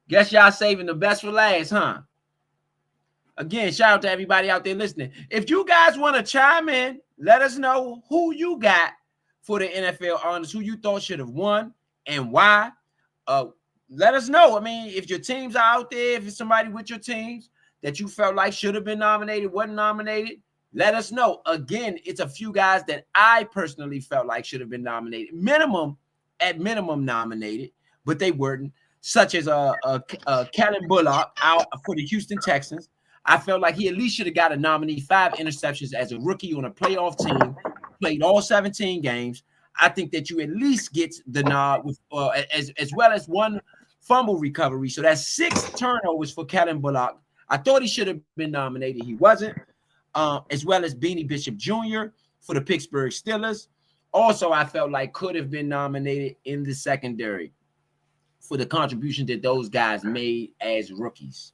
Guess y'all saving the best for last, huh? Again, shout out to everybody out there listening. If you guys want to chime in, let us know who you got for the NFL Honors, who you thought should have won and why. Let us know. I mean, if your teams are out there, if it's somebody with your teams that you felt like should have been nominated, wasn't nominated, let us know. Again, it's a few guys that I personally felt like should have been nominated, at minimum nominated, but they weren't, such as Kellen Bullock out for the Houston Texans. I felt like he at least should have got a nominee, 5 interceptions as a rookie on a playoff team, played all 17 games. I think that you at least get the nod with as well as 1 fumble recovery. So that's 6 turnovers for Kellen Bullock. I thought he should have been nominated. He wasn't. As well as Beanie Bishop Jr. for the Pittsburgh Steelers. Also, I felt like could have been nominated in the secondary for the contribution that those guys made as rookies.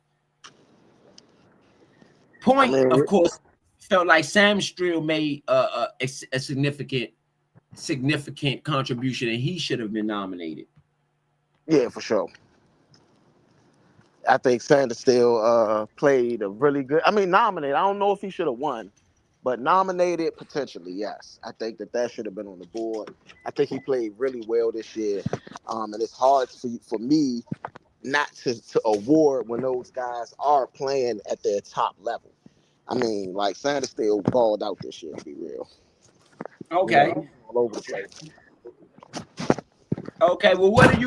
Of course, felt like Sam Strill made a significant contribution, and he should have been nominated. Yeah, for sure. I think Sanders still played a really good. I mean, nominated. I don't know if he should have won, but nominated potentially, yes. I think that should have been on the board. I think he played really well this year, and it's hard for me not to award when those guys are playing at their top level. I mean, like Sanders still balled out this year, to be real. Okay. All over the place. Okay. Well, what do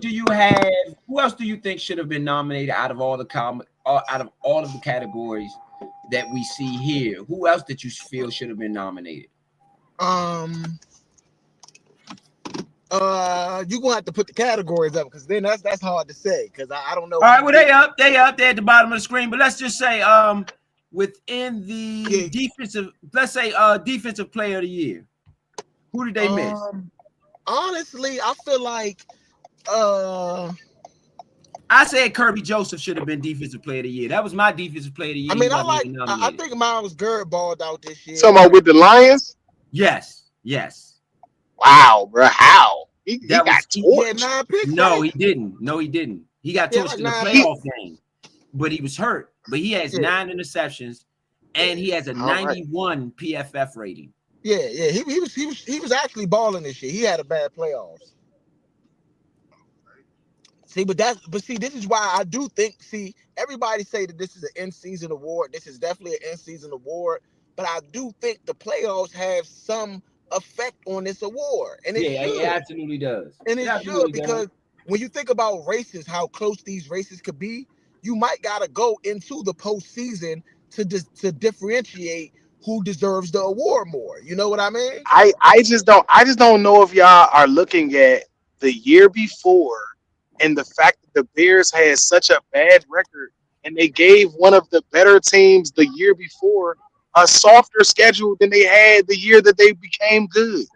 you have? Who else do you think should have been nominated out of all of the categories that we see here? Who else did you feel should have been nominated? You're gonna have to put the categories up because then that's hard to say because I don't know. All right, well they up there at the bottom of the screen, but let's just say within the defensive, let's say defensive player of the year, who did they miss? Honestly, I feel like I said Kirby Joseph should have been defensive player of the year. That was my defensive player of the year. I mean, I think Myles Garrett balled out this year. Talking about with the Lions? Yes. Wow, bro, how? He got torched. No, he didn't. He got torched in the playoff game, but he was hurt. But he has 9 interceptions, and he has a 91 PFF rating. Yeah. He was actually balling this year. He had a bad playoffs. See, but this is why I do think. See, everybody say that this is an in-season award. This is definitely an in-season award, but I do think the playoffs have some effect on this award, and it absolutely does. And it should because when you think about races, how close these races could be, you might gotta go into the postseason to differentiate who deserves the award more. You know what I mean? I just don't know if y'all are looking at the year before and the fact that the Bears had such a bad record and they gave one of the better teams the year before a softer schedule than they had the year that they became good.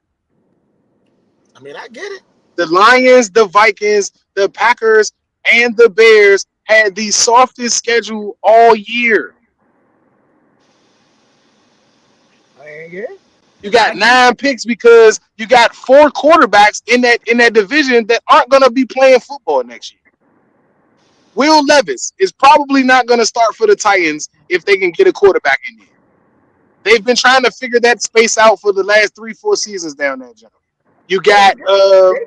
I mean, I get it. The Lions, the Vikings, the Packers, and the Bears had the softest schedule all year. I ain't get it. You got 9 picks because you got 4 quarterbacks in that division that aren't going to be playing football next year. Will Levis is probably not going to start for the Titans if they can get a quarterback in there. They've been trying to figure that space out for the last 3-4 seasons down there, Joe. You got they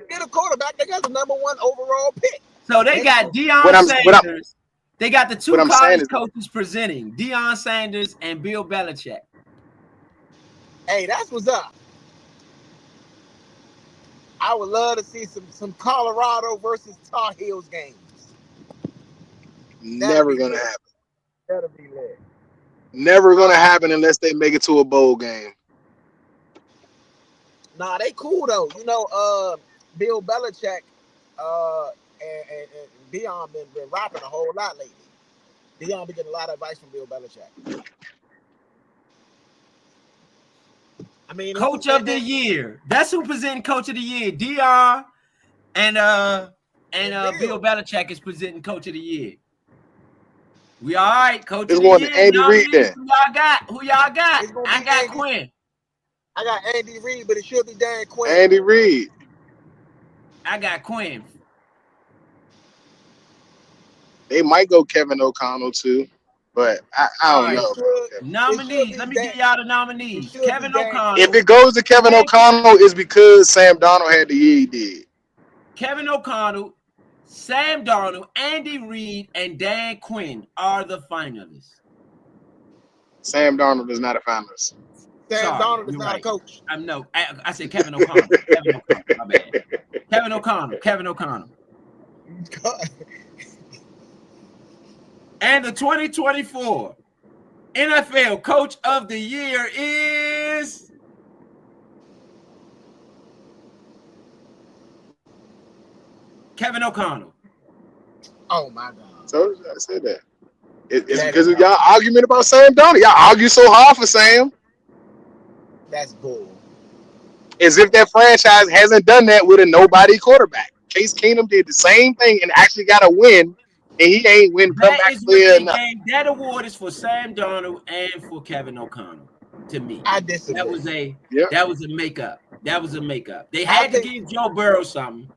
get a quarterback. They got the #1 overall pick. So they got Deion Sanders. They got the two college coaches presenting, Deion Sanders and Bill Belichick. Hey, that's what's up. I would love to see some Colorado versus Tar Heels games. Never gonna happen. That'll be lit. Never gonna happen unless they make it to a bowl game. Nah, they cool though. You know, Bill Belichick and Deion been rapping a whole lot lately. Deion been getting a lot of advice from Bill Belichick. I mean, Coach of the Year. That's who presenting Coach of the Year. Deion and Bill Belichick is presenting Coach of the Year. We all right, Coach of the Year. Andy Reid there. Who y'all got? I got Quinn. I got Andy Reid, but it should be Dan Quinn. Andy Reid. I got Quinn. They might go Kevin O'Connell too, but I don't know. Nominees. Let me get y'all the nominees. Kevin O'Connell. If it goes to Kevin O'Connell, it's because Sam Darnold had the year he did. Kevin O'Connell, Sam Darnold, Andy Reid, and Dan Quinn are the finalists. Sam Darnold is not a finalist. Sam Darnold is not a coach. No, I said Kevin O'Connell. Kevin O'Connell. My bad. Kevin O'Connell. Kevin O'Connell. And the 2024 NFL Coach of the Year is Kevin O'Connell. Oh my God! So I said that. It's because of y'all argument about Sam Darnold. Y'all argue so hard for Sam. That's bull. As if that franchise hasn't done that with a nobody quarterback. Case Keenum did the same thing and actually got a win, and he ain't win comeback player enough. That award is for Sam Darnold and for Kevin O'Connell. To me, I disagree. That was a makeup. That was a makeup. They had to give Joe Burrow something.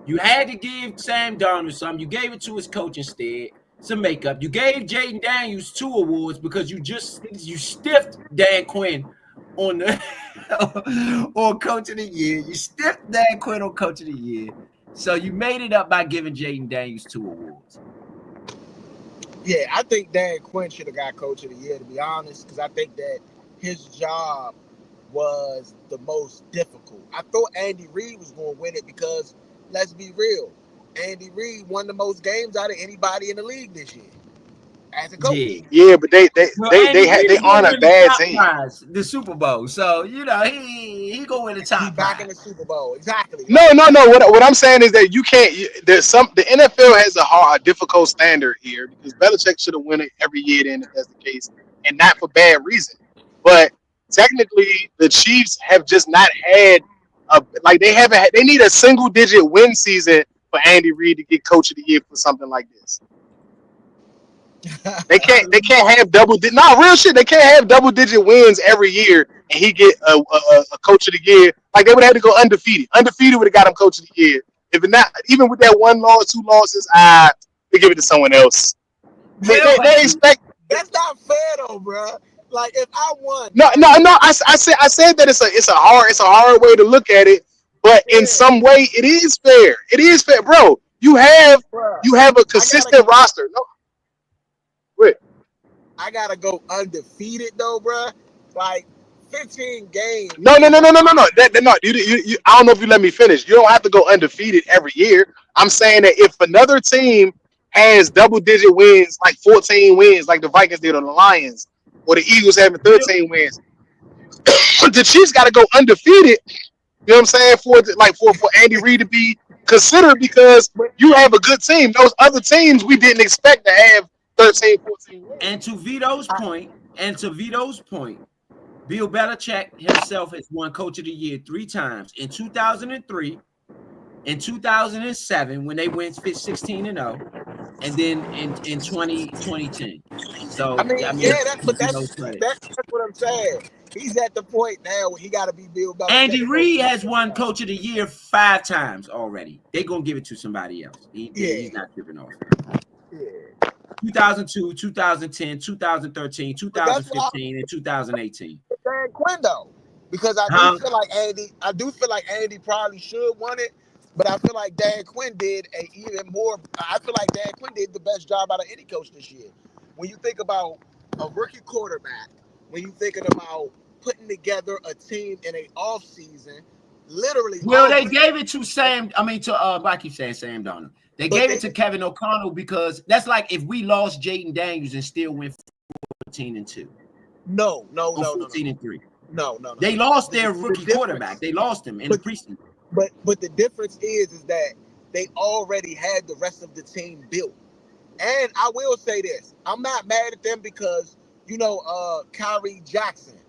You had to give Sam Darnold something. You gave it to his coach instead. Some makeup. You gave Jaden Daniels 2 awards because you stiffed Dan Quinn on the on Coach of the Year. You stiffed Dan Quinn on Coach of the Year. So you made it up by giving Jaden Daniels 2 awards. Yeah, I think Dan Quinn should have got Coach of the Year, to be honest, because I think that his job was the most difficult. I thought Andy Reid was going to win it because, let's be real, Andy Reid won the most games out of anybody in the league this year as a coach. Yeah, but they aren't a bad team. The Super Bowl, so he go win the top. He's back in the Super Bowl, exactly. No. What I'm saying is that you can't. The NFL has a difficult standard here because Belichick should have won it every year. Then if that's the case, and not for bad reason. But technically, the Chiefs have just not had they need a single-digit win season for Andy Reid to get Coach of the Year for something like this. They can't have real shit. They can't have double-digit wins every year and he get a Coach of the Year. Like they would have to go undefeated. Undefeated would have got him Coach of the Year. If it not, even with that 1 loss, 2 losses, they give it to someone else. They expect. That's not fair though, bro. Like if I won. No. I said that it's a hard way to look at it, but in some way it is fair. It is fair, bro. You have a consistent roster. No. Wait. I gotta go undefeated though, bro. Like 15 games. No. I don't know if you let me finish. You don't have to go undefeated every year. I'm saying that if another team has double-digit wins, like 14 wins, like the Vikings did on the Lions, or the Eagles having 13 wins, the Chiefs got to go undefeated. You know what I'm saying? For Andy Reid to be considered, because you have a good team. Those other teams we didn't expect to have 13, 14 wins. And to Vito's point, Bill Belichick himself has won Coach of the Year 3 times. In 2003, in 2007 when they went 16-0. And then in 2010. So that's what I'm saying. He's at the point now where he got to be Bill Belichick. Andy Reid has won Coach of the Year 5 times already. They're gonna give it to somebody else. He's not giving off. Yeah. 2002, 2010, 2013, 2015, and 2018. Dan Quinn though, because I do feel like Andy probably should won it, but I feel like Dan Quinn did a even more. I feel like Dan Quinn did the best job out of any coach this year. When you think about a rookie quarterback, when you thinking about putting together a team in an off season, literally. Well, they gave it to I keep saying Sam Darnold. They gave it to Kevin O'Connell because that's like if we lost Jaden Daniels and still went 14-2. No. 14-3. No. They lost their rookie quarterback. They lost him in the preseason. But the difference is that they already had the rest of the team built. And I will say this. I'm not mad at them because, Kyrie Jackson,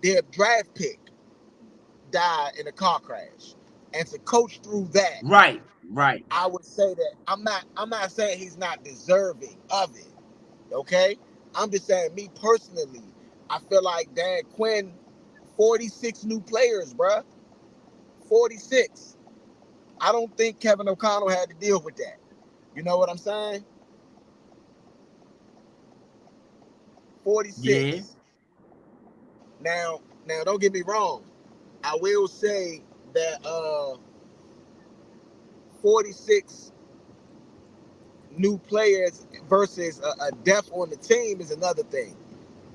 their draft pick, died in a car crash. And to coach through that. Right. I would say that I'm not saying he's not deserving of it. Okay? I'm just saying me personally, I feel like Dan Quinn, 46 new players, bruh. 46. I don't think Kevin O'Connell had to deal with that. You know what I'm saying? 46. Yeah. Now don't get me wrong. I will say that 46 new players versus a depth on the team is another thing.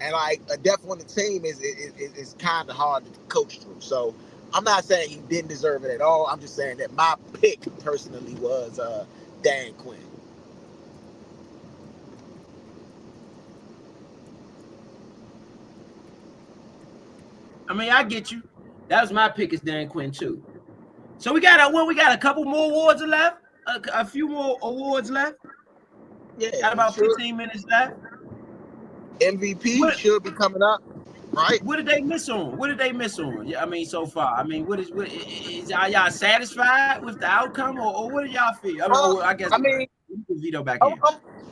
And like a depth on the team is kind of hard to coach through. So I'm not saying he didn't deserve it at all. I'm just saying that my pick personally was Dan Quinn. I mean, I get you. That was my pick is Dan Quinn too. So we got a couple more awards left. A few more awards left. Yeah. Got about 15 minutes left. MVP should be coming up, right? What did they miss on? Yeah, I mean, so far. I mean, are y'all satisfied with the outcome, or what do y'all feel? I mean, Vito back in.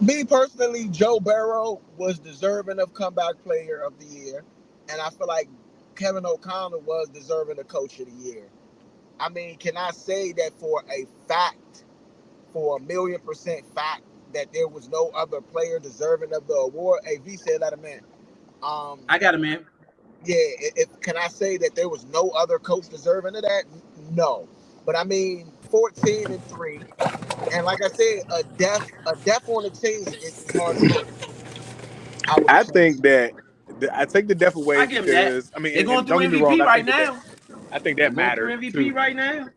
Me personally, Joe Burrow was deserving of comeback player of the year, and I feel like Kevin O'Connell was deserving of coach of the year. I mean, can I say that for a 1,000,000% fact, that there was no other player deserving of the award? Hey, V said that, man. I got him, man. Yeah, can I say that there was no other coach deserving of that? No. But I mean, 14-3, and like I said, a death on the team is hard to do. I think that I take the death away because I mean, they're going through MVP right now. I think that matters. MVP right now.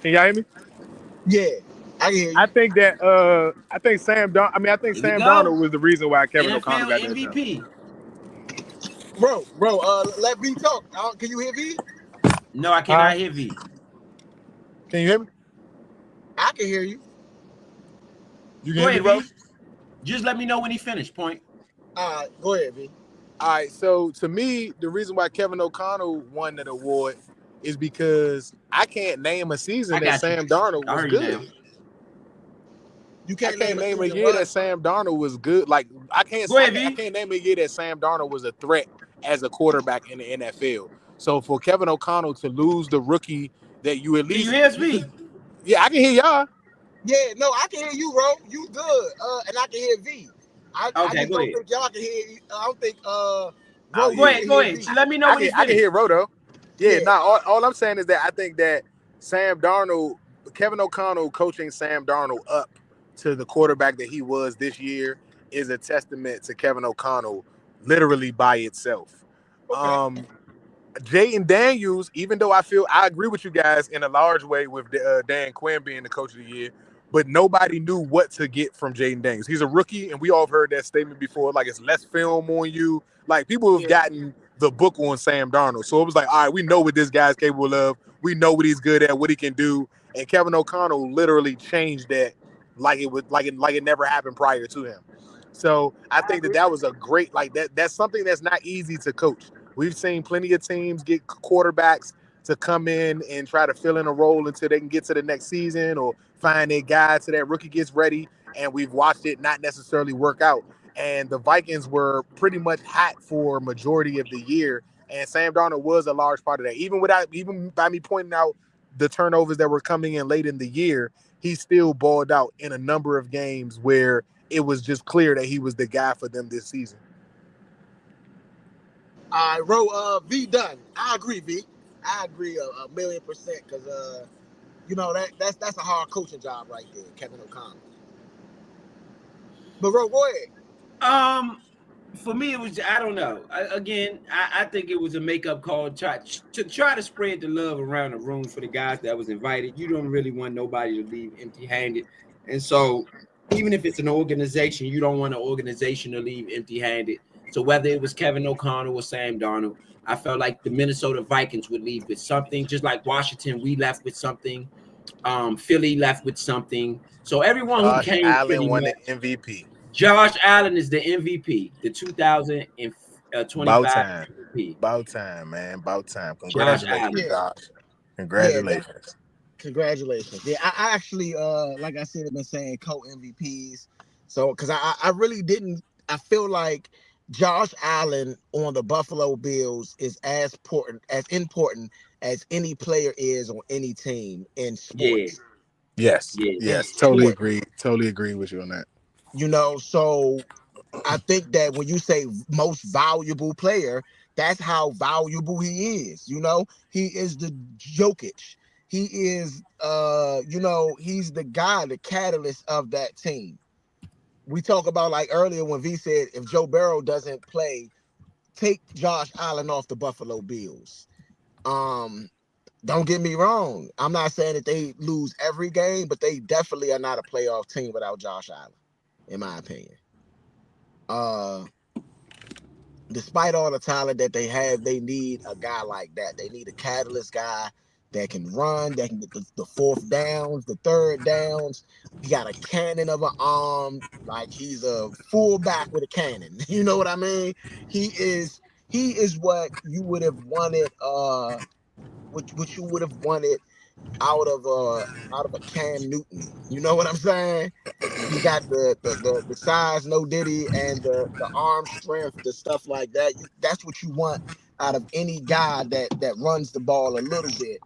Can y'all hear me? Yeah, I hear you. I think that Sam Darnold was the reason why Kevin O'Connell got that MVP. Bro, let V talk. Can you hear V? No, I cannot hear V. Can you hear me? I can hear you. You can hear me, bro? Just let me know when he finished. Point. Go ahead, V. All right, so to me, the reason why Kevin O'Connell won that award is because I can't name a season that Sam Darnold was good. You can't name a year that Sam Darnold was good. Like I can't name a year that Sam Darnold was a threat as a quarterback in the NFL. So for Kevin O'Connell to lose the rookie that you at least can you hear me? Yeah, I can hear y'all. Yeah, no, I can hear you, bro. You good. And I can hear V. I don't think y'all can hear. I don't think. Go ahead. Let me know when he's I can hear Roto. Yeah. All I'm saying is that I think that Kevin O'Connell coaching Sam Darnold up to the quarterback that he was this year is a testament to Kevin O'Connell, literally by itself. Okay. Jaden Daniels, even though I agree with you guys in a large way with Dan Quinn being the coach of the year, but nobody knew what to get from Jaden Daniels. He's a rookie, and we all have heard that statement before, like it's less film on you. Like people have gotten the book on Sam Darnold. So it was like, all right, we know what this guy's capable of. We know what he's good at, what he can do. And Kevin O'Connell literally changed that like it never happened prior to him. So I think that was a great, that's something that's not easy to coach. We've seen plenty of teams get quarterbacks to come in and try to fill in a role until they can get to the next season or find a guy till that rookie gets ready. And we've watched it not necessarily work out. And the Vikings were pretty much hot for majority of the year. And Sam Darnold was a large part of that. Even by me pointing out the turnovers that were coming in late in the year, he still balled out in a number of games where it was just clear that he was the guy for them this season. I wrote V done. I agree, V. I agree a million percent because that's a hard coaching job right there, Kevin O'Connell. But go ahead. For me, it was, I don't know. I think it was a makeup call to try to spread the love around the room for the guys that was invited. You don't really want nobody to leave empty-handed. And so even if it's an organization, you don't want an organization to leave empty-handed. So whether it was Kevin O'Connell or Sam Darnold, I felt like the Minnesota Vikings would leave with something, just like Washington, we left with something. Philly left with something. So everyone who came, Allen won the MVP. Josh Allen is the MVP, the 2025 MVP. About time, man. About time. Congratulations, Josh. Congratulations. Yeah, congratulations. Yeah, I actually, like I said, I've been saying co-MVPs. So, because I really didn't, I feel like Josh Allen on the Buffalo Bills is as important as any player is on any team in sports. Yes. Totally agree with you on that. So I think that when you say most valuable player, that's how valuable he is. He is the Jokic. He is, he's the guy, the catalyst of that team. We talk about, like earlier when V said, if Joe Burrow doesn't play, take Josh Allen off the Buffalo Bills. Don't get me wrong. I'm not saying that they lose every game, but they definitely are not a playoff team without Josh Allen, in my opinion. Despite all the talent that they have, they need a guy like that. They need a catalyst guy that can run, that can get the fourth downs, the third downs. He got a cannon of an arm, like he's a fullback with a cannon. You know what I mean? He is what you would have wanted, what you would have wanted out of a Cam Newton. You know what I'm saying? You got the size, no diddy, and the arm strength, the stuff like that. That's what you want out of any guy that runs the ball a little bit,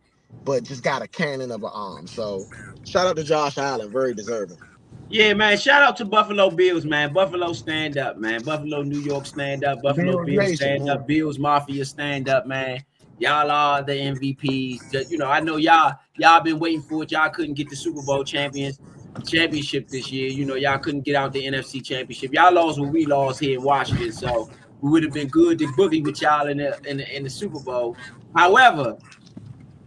but just got a cannon of an arm. So shout out to Josh Allen, very deserving. Yeah, man. Shout out to Buffalo Bills, man. Buffalo stand up, man. Buffalo, New York stand up. Buffalo Bills stand up. Bills Mafia stand up, man. Y'all are the MVPs. I know y'all been waiting for it. Y'all couldn't get the Super Bowl championship this year. Y'all couldn't get out the NFC championship. Y'all lost what we lost here in Washington. So we would have been good to boogie with y'all in the Super Bowl. However,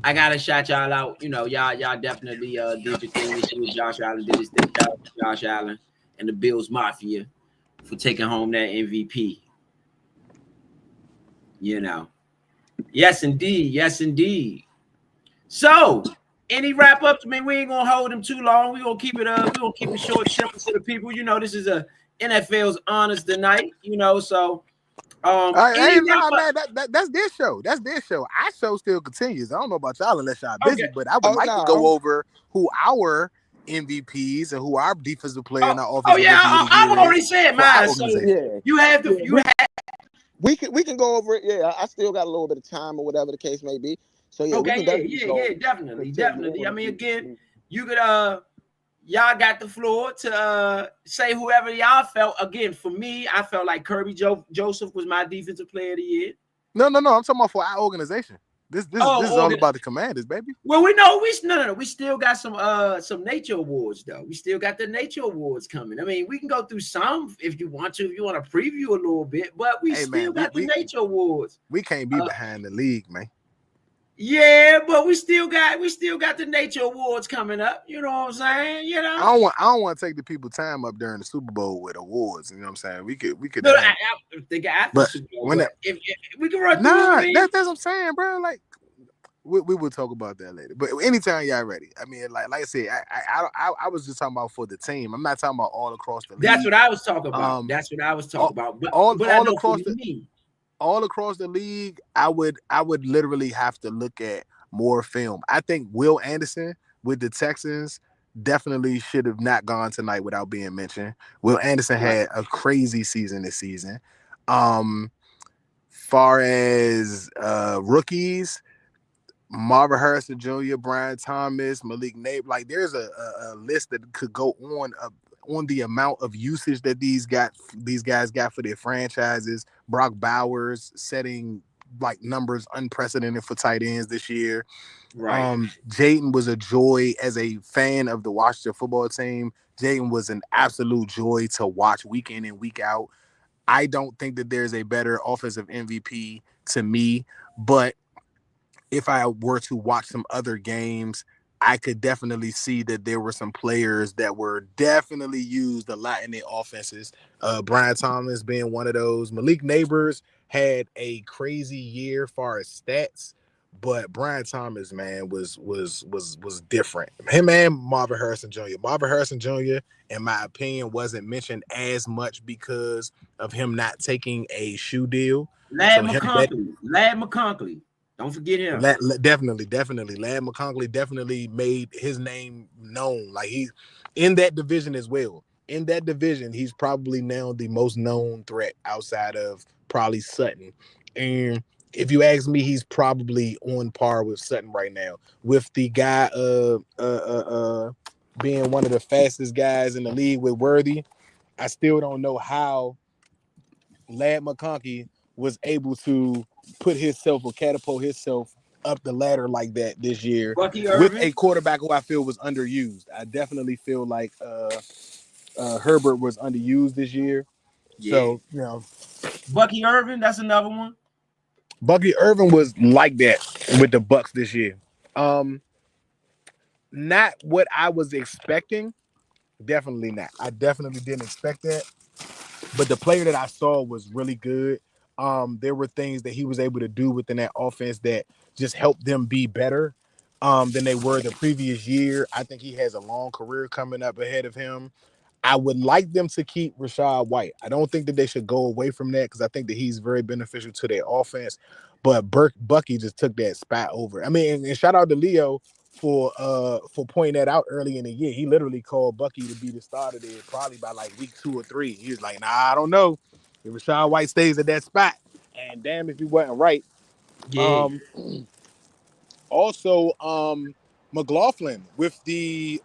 I gotta shout y'all out. Y'all definitely did your thing this year. Josh Allen did his thing. Shout out to Josh Allen and the Bills Mafia for taking home that MVP. Yes, indeed. Yes, indeed. So, any wrap ups? I mean, we ain't gonna hold them too long. We're gonna keep it short, simple to the people. This is a NFL's honors tonight. So man, that's their show. That's their show. Our show still continues. I don't know about y'all unless y'all busy, but I would like to go over who our MVPs and who our defensive player and our offensive. I've already said mine. So you have to. We can go over it. Yeah, I still got a little bit of time or whatever the case may be. So yeah, definitely. I mean, again, you could y'all got the floor to say whoever y'all felt. Again, for me, I felt like Kirby Joseph was my defensive player of the year. No. I'm talking about for our organization. This is all about the Commanders, baby. Well, we know we still got some nature awards though. We still got the nature awards coming. I mean, we can go through some if you want to. If you want to preview a little bit, but we got the nature awards. We can't be behind the league, man. Yeah, but we still got the nature awards coming up. You know what I'm saying? I don't want to take the people time up during the Super Bowl with awards. You know what I'm saying? We could. No, I think after the Super Bowl. If we can run through. That's what I'm saying, bro. Like we will talk about that later. But anytime y'all ready. I mean, like I said, I was just talking about for the team. I'm not talking about all across the league. That's what I was talking about. But all across the league. All across the league, I would literally have to look at more film. I think Will Anderson with the Texans definitely should have not gone tonight without being mentioned. Will Anderson had a crazy season this season. Far as rookies, Marvin Harrison Jr., Brian Thomas, Malik Neighbors. Like there's a list that could go on the amount of usage that these guys got for their franchises. Brock Bowers setting like numbers unprecedented for tight ends this year. Right. Jayden was a joy as a fan of the Washington football team. Jayden was an absolute joy to watch week in and week out. I don't think that there's a better offensive MVP to me, but if I were to watch some other games, I could definitely see that there were some players that were definitely used a lot in their offenses. Brian Thomas being one of those. Malik Neighbors had a crazy year as far as stats, but Brian Thomas, man, was different. Him and Marvin Harrison Jr. Marvin Harrison Jr., in my opinion, wasn't mentioned as much because of him not taking a shoe deal. Ladd McConkey. Don't forget him. Definitely. Ladd McConkey definitely made his name known. Like he's in that division as well. In that division, he's probably now the most known threat outside of probably Sutton. And if you ask me, he's probably on par with Sutton right now. With the guy being one of the fastest guys in the league with Worthy, I still don't know how Ladd McConkey was able to catapult himself up the ladder like that this year with a quarterback who I feel was underused. I definitely feel like Herbert was underused this year. Yeah. So, you know. Bucky Irvin, that's another one. Bucky Irvin was like that with the Bucs this year. Not what I was expecting. Definitely not. I definitely didn't expect that. But the player that I saw was really good. There were things that he was able to do within that offense that just helped them be better than they were the previous year. I think he has a long career coming up ahead of him. I would like them to keep Rachaad White. I don't think that they should go away from that because I think that he's very beneficial to their offense. But Bucky just took that spot over. I mean, and shout out to Leo for pointing that out early in the year. He literally called Bucky to be the starter there probably by like week 2 or 3. He was like, nah, I don't know. If Rachaad White stays at that spot, and damn if he wasn't right. Yeah. Also, McLaughlin with the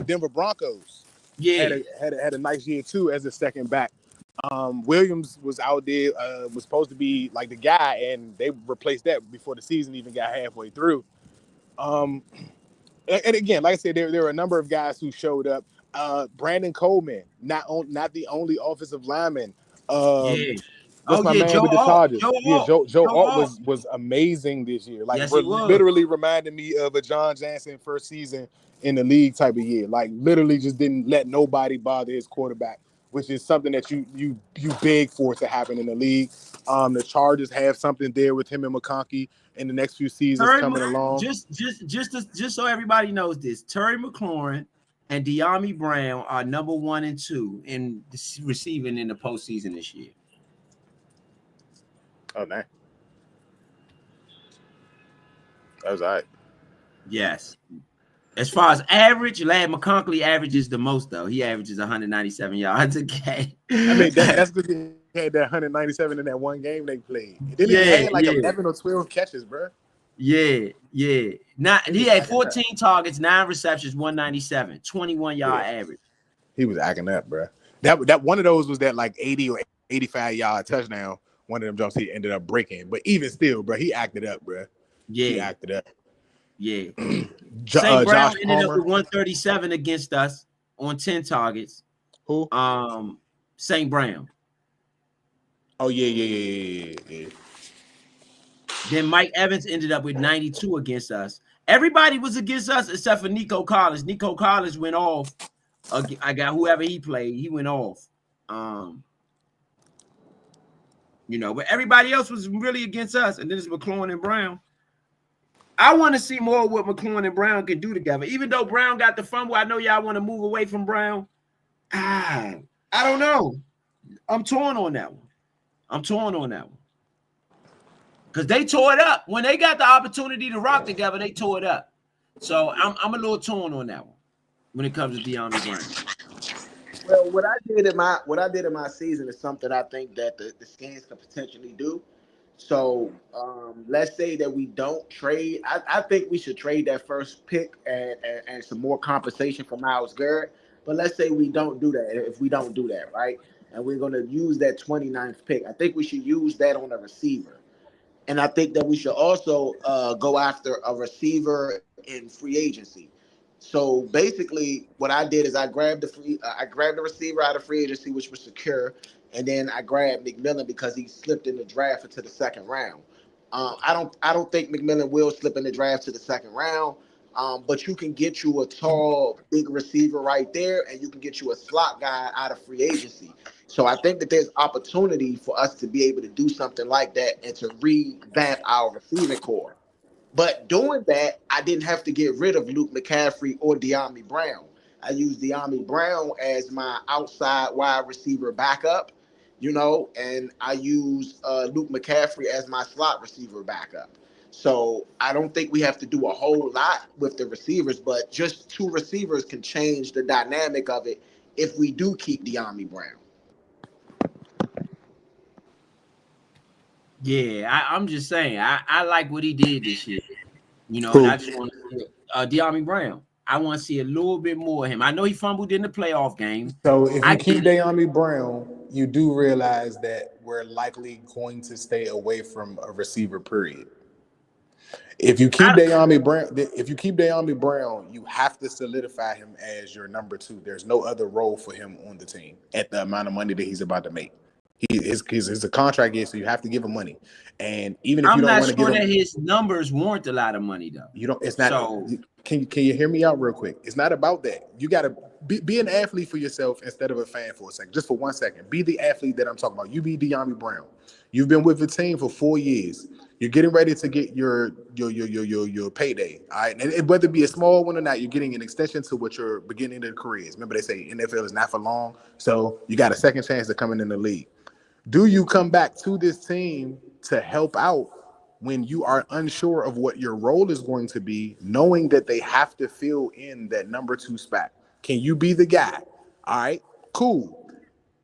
Denver Broncos. Yeah. Had a nice year too as a second back. Williams was out there, was supposed to be like the guy, and they replaced that before the season even got halfway through. And again, like I said, there were a number of guys who showed up. Brandon Coleman, not the only offensive lineman. What's my man Joe with the Chargers? Joe Alt Alt was amazing this year. Like yes, literally reminded me of a John Jansen first season in the league type of year. Like literally just didn't let nobody bother his quarterback, which is something that you beg for to happen in the league. The Chargers have something there with him and McConkey in the next few seasons coming along. Just so everybody knows this, Terry McLaurin and Dyami Brown are number 1 and 2 in receiving in the postseason this year. Oh, nice. That was all right. Yes. As far as average, Ladd McConkey averages the most, though. He averages 197 yards a game. I mean, that's because he had that 197 in that one game they played. Then he had like 11 or 12 catches, bro. Yeah. He had 14 targets, 9 receptions, 197, 21-yard average. He was acting up, bro. That one of those was that like 80 or 85-yard touchdown. One of them jumps he ended up breaking, but even still, bro, he acted up, bro. Yeah, he acted up. Yeah. St. Brown Josh ended Palmer. up with 137 against us on 10 targets. Who? St. Brown. Oh yeah. Then Mike Evans ended up with 92 against us. Everybody was against us except for Nico Collins. Nico Collins went off. I got whoever he played, he went off. But everybody else was really against us. And then it's McLaurin and Brown. I want to see more of what McLaurin and Brown can do together. Even though Brown got the fumble, I know y'all want to move away from Brown. I don't know. I'm torn on that one. Because they tore it up. When they got the opportunity to rock together, they tore it up. So I'm a little torn on that one when it comes to Dyami Brown. Well, what I did in my season is something I think that the Skins could potentially do. So let's say that we don't trade. I think we should trade that first pick and some more compensation for Myles Garrett. But let's say we don't do that. If we don't do that, right? And we're going to use that 29th pick, I think we should use that on a receiver. And I think that we should also go after a receiver in free agency. So basically, what I did is I grabbed the receiver out of free agency, which was secure, and then I grabbed McMillan because he slipped in the draft into the second round. I don't think McMillan will slip in the draft to the second round, but you can get you a tall, big receiver right there, and you can get you a slot guy out of free agency. So I think that there's opportunity for us to be able to do something like that and to revamp our receiving core. But doing that, I didn't have to get rid of Luke McCaffrey or De'Ami Brown. I used De'Ami Brown as my outside wide receiver backup, and I use Luke McCaffrey as my slot receiver backup. So I don't think we have to do a whole lot with the receivers, but just two receivers can change the dynamic of it if we do keep De'Ami Brown. Yeah, I'm just saying. I like what he did this year. Cool. And I just want to see De'Ami Brown. I want to see a little bit more of him. I know he fumbled in the playoff game. So if you keep De'Ami Brown, you do realize that we're likely going to stay away from a receiver, period. If you keep De'Ami Brown, you have to solidify him as your number 2. There's no other role for him on the team at the amount of money that he's about to make. His contract is, so you have to give him money. And even if you don't want to give him, I'm not sure that his numbers warrant a lot of money, though. You don't. It's not. So, can you hear me out real quick? It's not about that. You got to be an athlete for yourself instead of a fan for a second. Just for 1 second, be the athlete that I'm talking about. You be De'Ami Brown. You've been with the team for 4 years. You're getting ready to get your payday. All right, and whether it be a small one or not, you're getting an extension to what your beginning of the career is. Remember, they say NFL is not for long, so you got a second chance to come in the league. Do you come back to this team to help out when you are unsure of what your role is going to be, knowing that they have to fill in that number 2 spot? Can you be the guy? All right, cool.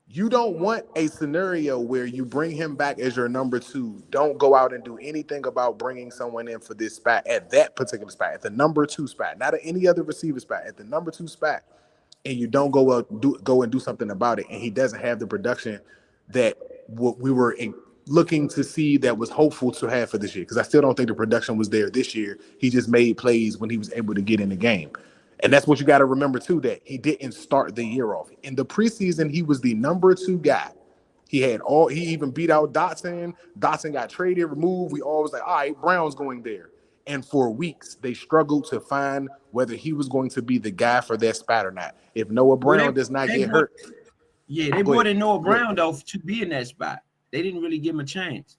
You don't want a scenario where you bring him back as your number 2. Don't go out and do anything about bringing someone in for this spot at that particular spot, at the number 2 spot, not at any other receiver spot, at the number 2 spot, and you don't go and do something about it, and he doesn't have the production that what we were looking to see that was hopeful to have for this year, because I still don't think the production was there this year. He just made plays when he was able to get in the game. And that's what you got to remember, too, that he didn't start the year off. In the preseason, he was the number 2 guy. He even beat out Dotson. Dotson got traded, removed. We all was like, all right, Brown's going there. And for weeks, they struggled to find whether he was going to be the guy for that spot or not. If Noah Brown does not get hurt. Yeah, they brought in Noah Brown, though, to be in that spot. They didn't really give him a chance.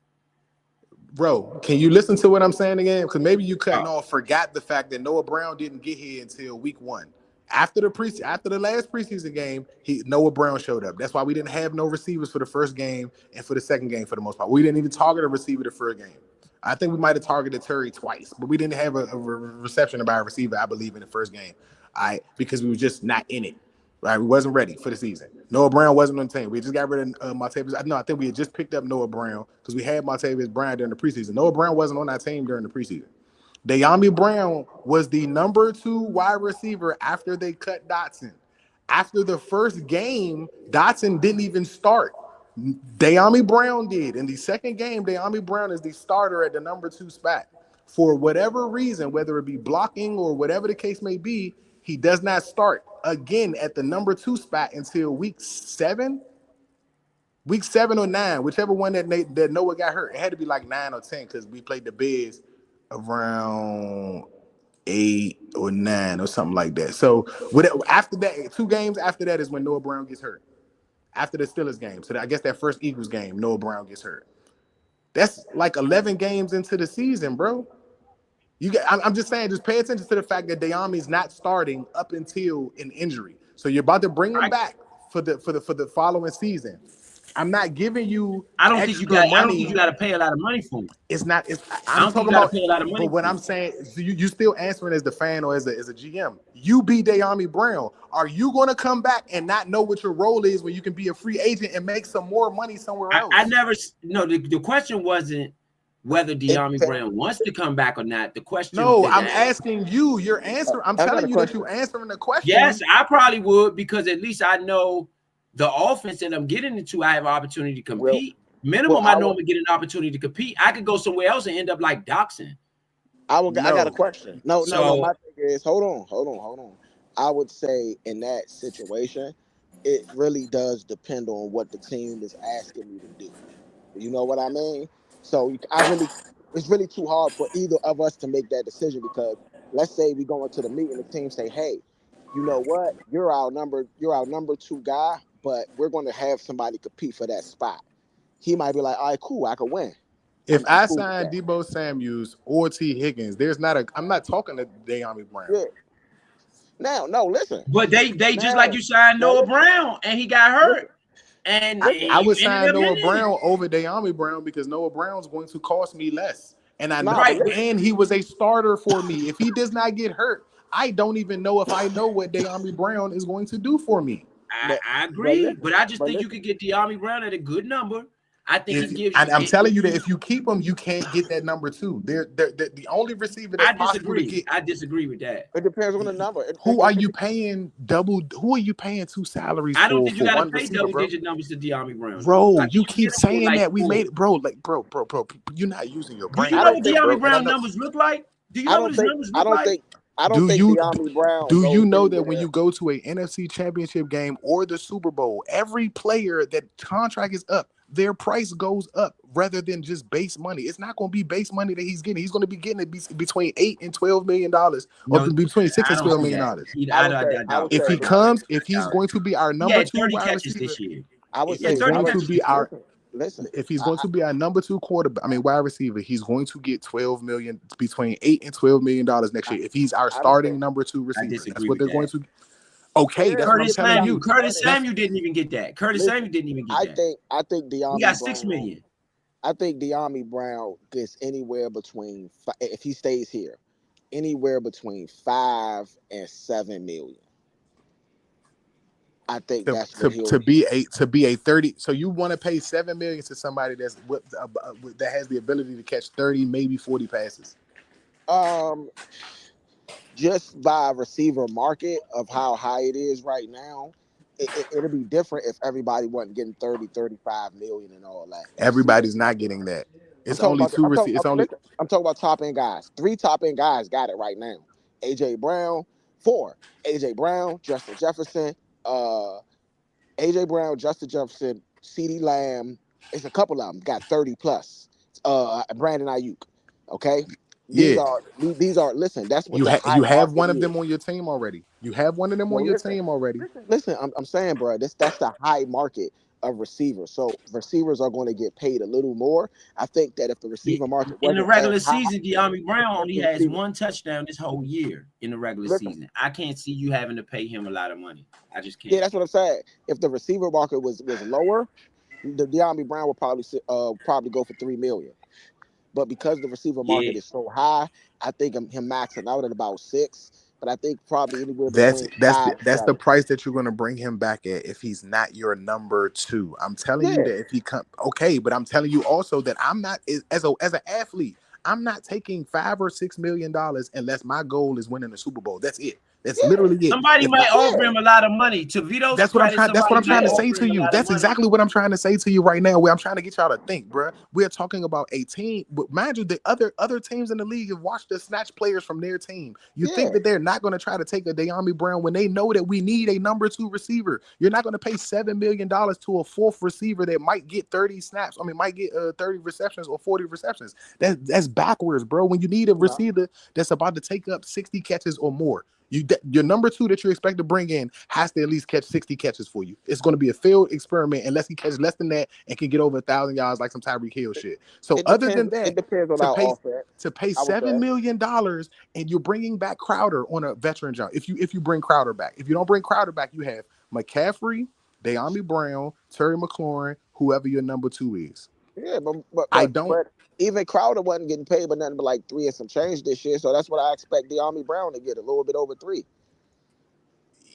Bro, can you listen to what I'm saying again? Because maybe you forgot the fact that Noah Brown didn't get here until week 1. After the last preseason game, Noah Brown showed up. That's why we didn't have no receivers for the first game and for the second game for the most part. We didn't even target a receiver the first game. I think we might have targeted Terry twice, but we didn't have a reception by a receiver, I believe, in the first game. All right, because we were just not in it. Right, we wasn't ready for the season. Noah Brown wasn't on the team. We just got rid of Martavis. No, I think we had just picked up Noah Brown because we had Martavis Bryant during the preseason. Noah Brown wasn't on our team during the preseason. De'Ami Brown was the number 2 wide receiver after they cut Dotson. After the first game, Dotson didn't even start. De'Ami Brown did. In the second game, De'Ami Brown is the starter at the number 2 spot. For whatever reason, whether it be blocking or whatever the case may be, he does not start again at the number 2 spot until week 7 or 9, whichever one that Noah got hurt. It had to be like 9 or 10 because we played the Bears around 8 or 9 or something like that. So after that, 2 games after that is when Noah Brown gets hurt. After the Steelers game, so I guess that first Eagles game, Noah Brown gets hurt. That's like 11 games into the season, bro. I'm just saying, just pay attention to the fact that De'Ami's not starting up until an injury. So you're about to bring him back for the following season. I'm not giving you. I don't think you got to pay a lot of money for him. It's not. I'm talking about pay a lot of money. But what I'm saying, so you still answering as the fan or as a GM. You be De'Ami Brown. Are you going to come back and not know what your role is when you can be a free agent and make some more money somewhere else? I never. No, the question wasn't whether De'Ami Brown wants to come back or not. The question. No, I'm asking you. You're answering. I'm telling you that you're answering the question. Yes, I probably would, because at least I know the offense that I'm getting into. I have an opportunity to compete. Minimum, I normally get an opportunity to compete. I could go somewhere else and end up like Doxson. I got a question. No. My thing is, hold on. I would say in that situation, it really does depend on what the team is asking me to do. You know what I mean? So it's really too hard for either of us to make that decision, because let's say we go into the meeting, the team say, hey, you know what? You're our number 2 guy, but we're going to have somebody compete for that spot. He might be like, all right, cool, I could win. If I sign Deebo Samuels or T. Higgins, I'm not talking to De'Ami Brown. Yeah. Now, no, listen. But they just like you signed Noah Brown and he got hurt. And I would sign Noah Brown over De'Ami Brown because Noah Brown's going to cost me less. And I know, and he was a starter for me. If he does not get hurt, I don't even know if I know what De'Ami Brown is going to do for me. I agree, but I just think you could get De'Ami Brown at a good number. I think he gives. I'm telling you that if you keep him, you can't get that number 2. They're the only receiver that's possible to get. I disagree with that. It depends on the number. Who are you paying 2 salaries for? I don't think you got to pay double-digit numbers to De'Ami Brown. Bro, like, you keep saying that we made it, bro. Bro, you're not using your brain. Do you know what De'Ami Brown numbers look like? Do you know what his numbers look like? I don't think De'Ami Brown. Do you know that when you go to a NFC Championship game or the Super Bowl, every player that contract is up, their price goes up rather than just base money. It's not going to be base money that he's getting. He's going to be getting it between $8 and $12 million, or between $6 and $12 million. If he's going to be our number 2 wide receiver this year, I would say if he's going to be our number 2 wide receiver, he's going to get $12 million, between $8 and $12 million next year. If he's our starting number 2 receiver, that's what they're going to. Okay, that's what I'm telling you. Curtis Samuel didn't even get that. I think De'Ami. He got $6 million. I think De'Ami Brown gets anywhere between, if he stays here, anywhere between $5 and $7 million. I think that's to be a 30. So you want to pay $7 million to somebody that has the ability to catch 30, maybe 40 passes. Just by receiver market of how high it is right now, it'll be different if everybody wasn't getting 30, 35 million and all that. Everybody's not getting that. It's only 2 receivers. I'm talking about top end guys. 3 top end guys got it right now. AJ Brown, 4. AJ Brown, Justin Jefferson, AJ Brown, Justin Jefferson, CeeDee Lamb. It's a couple of them got 30 plus. Brandon Ayuk. Okay. These are listen, that's what you have one of them on your team already. You have one of them on your team already. Listen, I'm saying, bro, that's the high market of receivers. So receivers are going to get paid a little more. I think that if the receiver market in the regular season, De'Ami Brown only has 1 touchdown this whole year in the regular season. I can't see you having to pay him a lot of money. I just can't. Yeah, that's what I'm saying. If the receiver market was lower, the De'Ami Brown would probably go for $3 million. But because the receiver market is so high, I think him maxing out at about 6. But I think probably anywhere between that's the price that you're going to bring him back at if he's not your number 2. I'm telling you that if he comes, okay, but I'm telling you also that I'm not as an athlete. I'm not taking $5 or $6 million unless my goal is winning the Super Bowl. That's it. That's literally it. Somebody might offer him a lot of money. To Vito's that's what I'm trying to say to you. That's exactly what I'm trying to say to you right now. Where I'm trying to get y'all to think, bro. We're talking about a team. Mind you, the other teams in the league have watched us snatch players from their team. You think that they're not going to try to take a De'Ami Brown when they know that we need a number 2 receiver? You're not going to pay $7 million to a 4th receiver that might get 30 snaps. Might get 30 receptions or 40 receptions. That's backwards, bro. When you need a receiver that's about to take up 60 catches or more. Your number 2 that you expect to bring in has to at least catch 60 catches for you. It's going to be a failed experiment unless he catches less than that and can get over 1,000 yards like some Tyreek Hill shit. So other than that, it depends on to pay $7 million and you're bringing back Crowder on a veteran job. If you bring Crowder back, if you don't bring Crowder back, you have McCaffrey, De'Ami Brown, Terry McLaurin, whoever your number 2 is. Yeah, but even Crowder wasn't getting paid but nothing but like 3 and some change this year. So that's what I expect De'Ami Brown to get, a little bit over 3.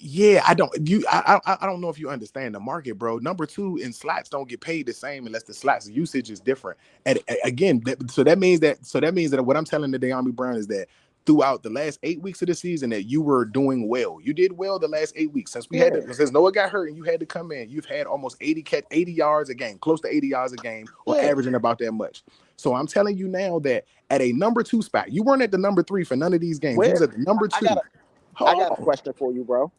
Yeah, I don't know if you understand the market, bro. Number two in slots don't get paid the same unless the slots usage is different. And again, so that means that what I'm telling the De'Ami Brown is that throughout the last 8 weeks of the season that you were doing well. You did well the last 8 weeks since Noah got hurt and you had to come in. You've had almost 80 yards a game, close to 80 yards a game, or averaging about that much. So I'm telling you now that at a number 2 spot, you weren't at the number 3 for none of these games. You was at the number 2. I got a question for you, bro.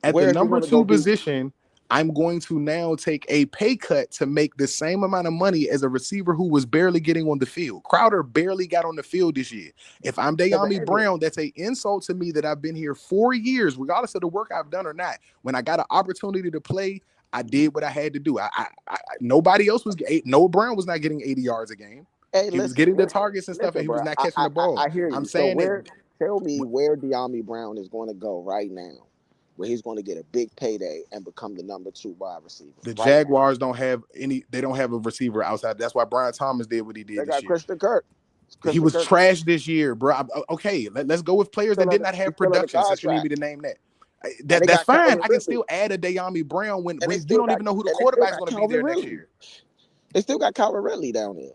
At the number 2 position, I'm going to now take a pay cut to make the same amount of money as a receiver who was barely getting on the field. Crowder barely got on the field this year. If I'm De'Ami Brown, that's an insult to me that I've been here 4 years, regardless of the work I've done or not. When I got an opportunity to play, I did what I had to do. Nobody else was. Noah Brown was not getting 80 yards a game. He was getting the targets and stuff, and he was not catching the ball. I hear you. I'm saying tell me where De'Ami Brown is going to go right now, where he's going to get a big payday and become the number 2 wide receiver. The Jaguars don't have any. They don't have a receiver outside. That's why Brian Thomas did what he did. They got Christian Kirk. He was trash this year, bro. Okay, let's go with players that did not have production. Since you need me to name that. That's fine. I can still add a De'Ami Brown when you don't even know who the quarterback's going to be there next year. They still got Calvin Ridley down there.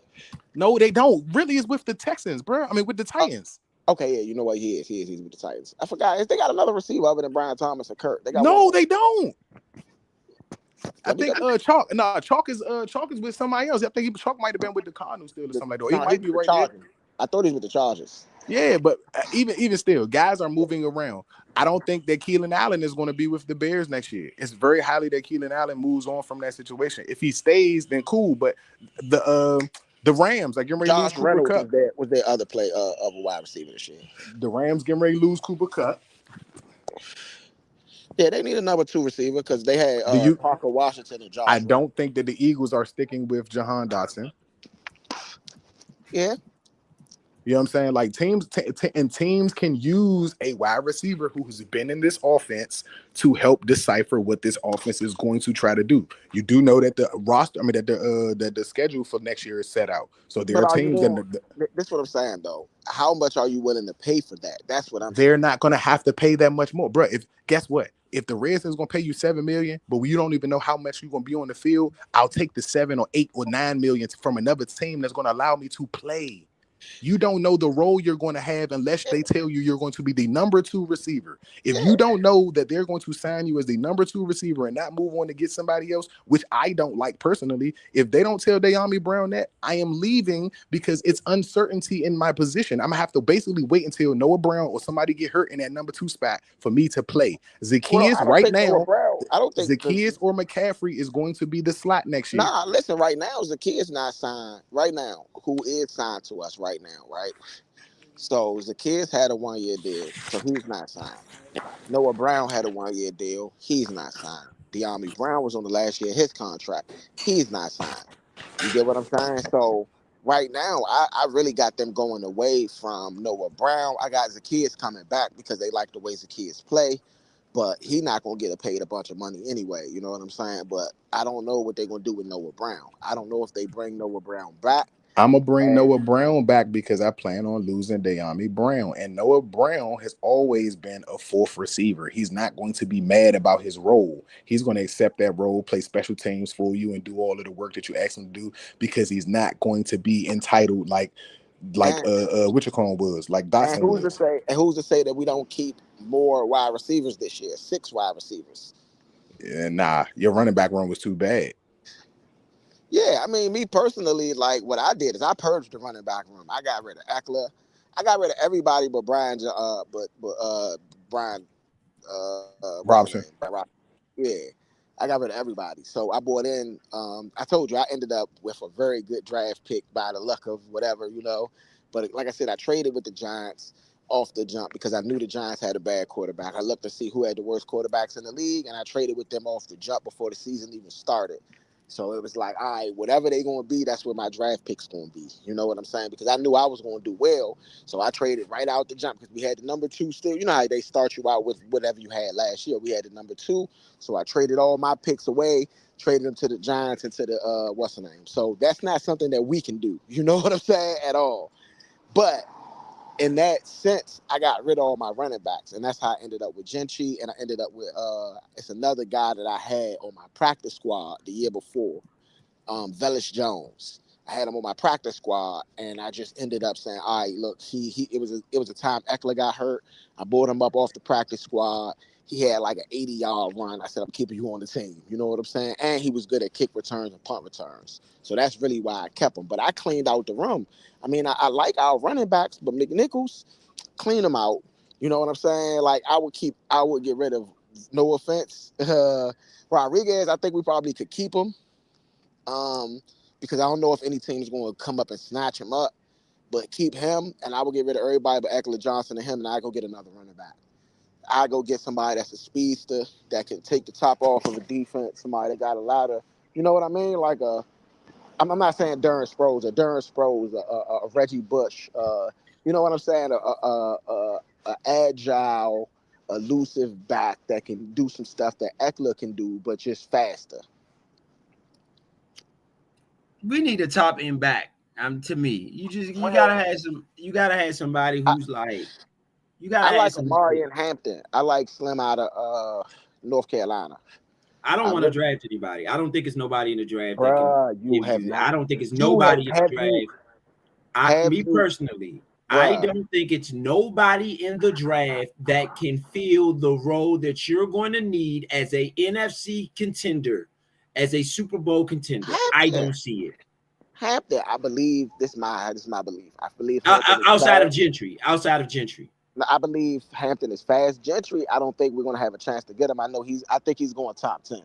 No, they don't. Ridley is with the Texans, bro. I mean, with the Titans. Okay, yeah, you know what? He's with the Titans. I forgot. They got another receiver other than Brian Thomas and Kirk. They got they don't. I think Chalk is with somebody else. I think Chalk might have been with the Cardinals still or something like that. He might be right there. I thought he was with the Chargers. Yeah, but even still, guys are moving around. I don't think that Keelan Allen is going to be with the Bears next year. It's very highly that Keelan Allen moves on from that situation. If he stays, then cool. But the Rams, like getting ready to lose Cooper Kupp. Was their other play of a wide receiver this year. The Rams getting ready to lose Cooper Kupp. Yeah, they need a number 2 receiver because they had Parker Washington and Josh. I don't think that the Eagles are sticking with Jahan Dotson. Yeah. You know what I'm saying? Like teams can use a wide receiver who's been in this offense to help decipher what this offense is going to try to do. You do know that that the schedule for next year is set out. So there are teams this is what I'm saying though. How much are you willing to pay for that? That's what I'm saying. They're not going to have to pay that much more, bro. Guess what? If the Redskins going to pay you $7 million, but you don't even know how much you're going to be on the field, I'll take the $7 or $8 or $9 million from another team that's going to allow me to play. You don't know the role you're going to have unless they tell you you're going to be the number 2 receiver. If you don't know that they're going to sign you as the number 2 receiver and not move on to get somebody else, which I don't like personally, if they don't tell De'Ami Brown that, I am leaving because it's uncertainty in my position. I'm going to have to basically wait until Noah Brown or somebody get hurt in that number 2 spot for me to play. Zacchaeus right now, I don't think Zacchaeus or McCaffrey is going to be the slot next year. Nah, listen, right now, Zacchaeus not signed. Right now, who is signed to us right now, right? So Zacchaeus had a 1-year deal, so he's not signed. Noah Brown had a 1-year deal, he's not signed. De'Ami Brown was on the last year of his contract, he's not signed. You get what I'm saying? So right now, I really got them going away from Noah Brown. I got Zacchaeus coming back because they like the way Zacchaeus play. But he's not going to get paid a bunch of money anyway. You know what I'm saying? But I don't know what they're going to do with Noah Brown. I don't know if they bring Noah Brown back. I'm going to bring Noah Brown back because I plan on losing De'Ami Brown. And Noah Brown has always been a 4th receiver. He's not going to be mad about his role. He's going to accept that role, play special teams for you, and do all of the work that you ask him to do because he's not going to be entitled like Wichacon was, like Dotson. And who's to say that we don't keep more wide receivers this year? 6 wide receivers. Yeah, nah, your running back run was too bad. Yeah, I mean, me personally, like what I did is I purged the running back room. I got rid of Eckler. I got rid of everybody but Brian Robinson. Yeah. I got rid of everybody. So I bought in, I told you, I ended up with a very good draft pick by the luck of whatever, you know. But like I said, I traded with the Giants off the jump because I knew the Giants had a bad quarterback. I looked to see who had the worst quarterbacks in the league, and I traded with them off the jump before the season even started. So it was like, all right, whatever they're going to be, that's where my draft pick's going to be. You know what I'm saying? Because I knew I was going to do well. So I traded right out the jump because we had the number 2 still. You know how they start you out with whatever you had last year. We had the number 2. So I traded all my picks away, traded them to the Giants and to the, what's the name? So that's not something that we can do. You know what I'm saying? At all. But in that sense, I got rid of all my running backs, and that's how I ended up with Gentry, and I ended up with it's another guy that I had on my practice squad the year before, Velus Jones. I had him on my practice squad, and I just ended up saying, all right, look, it was a time Eckler got hurt. I brought him up off the practice squad. He had like an 80-yard run. I said, I'm keeping you on the team. You know what I'm saying? And he was good at kick returns and punt returns. So that's really why I kept him. But I cleaned out the room. I mean, I like our running backs, but McNichols, clean them out. You know what I'm saying? Like, I would get rid of, no offense, Rodriguez. I think we probably could keep him. Because I don't know if any team's going to come up and snatch him up, but keep him, and I will get rid of everybody but Eckler, Johnson, and him, and I go get another running back. I go get somebody that's a speedster that can take the top off of a defense, somebody that got a lot of, you know what I mean? Like I'm not saying Darren Sproles, a Reggie Bush, you know what I'm saying? A agile, elusive back that can do some stuff that Eckler can do, but just faster. We need a top end back. To me, you gotta have somebody who's I like Amari in Hampton. I like Slim out of North Carolina. I don't want to draft anybody. I don't think it's nobody in the draft Bruh, that can give you. not, I don't think it's nobody in the draft. Personally, I don't think it's nobody in the draft that can fill the role that you're going to need as a NFC contender, as a Super Bowl contender. Hampton. I don't see it. Hampton, I believe this is my belief. I believe outside of Gentry. I believe Hampton is fast. Gentry, I don't think we're gonna have a chance to get him. I think he's going top 10.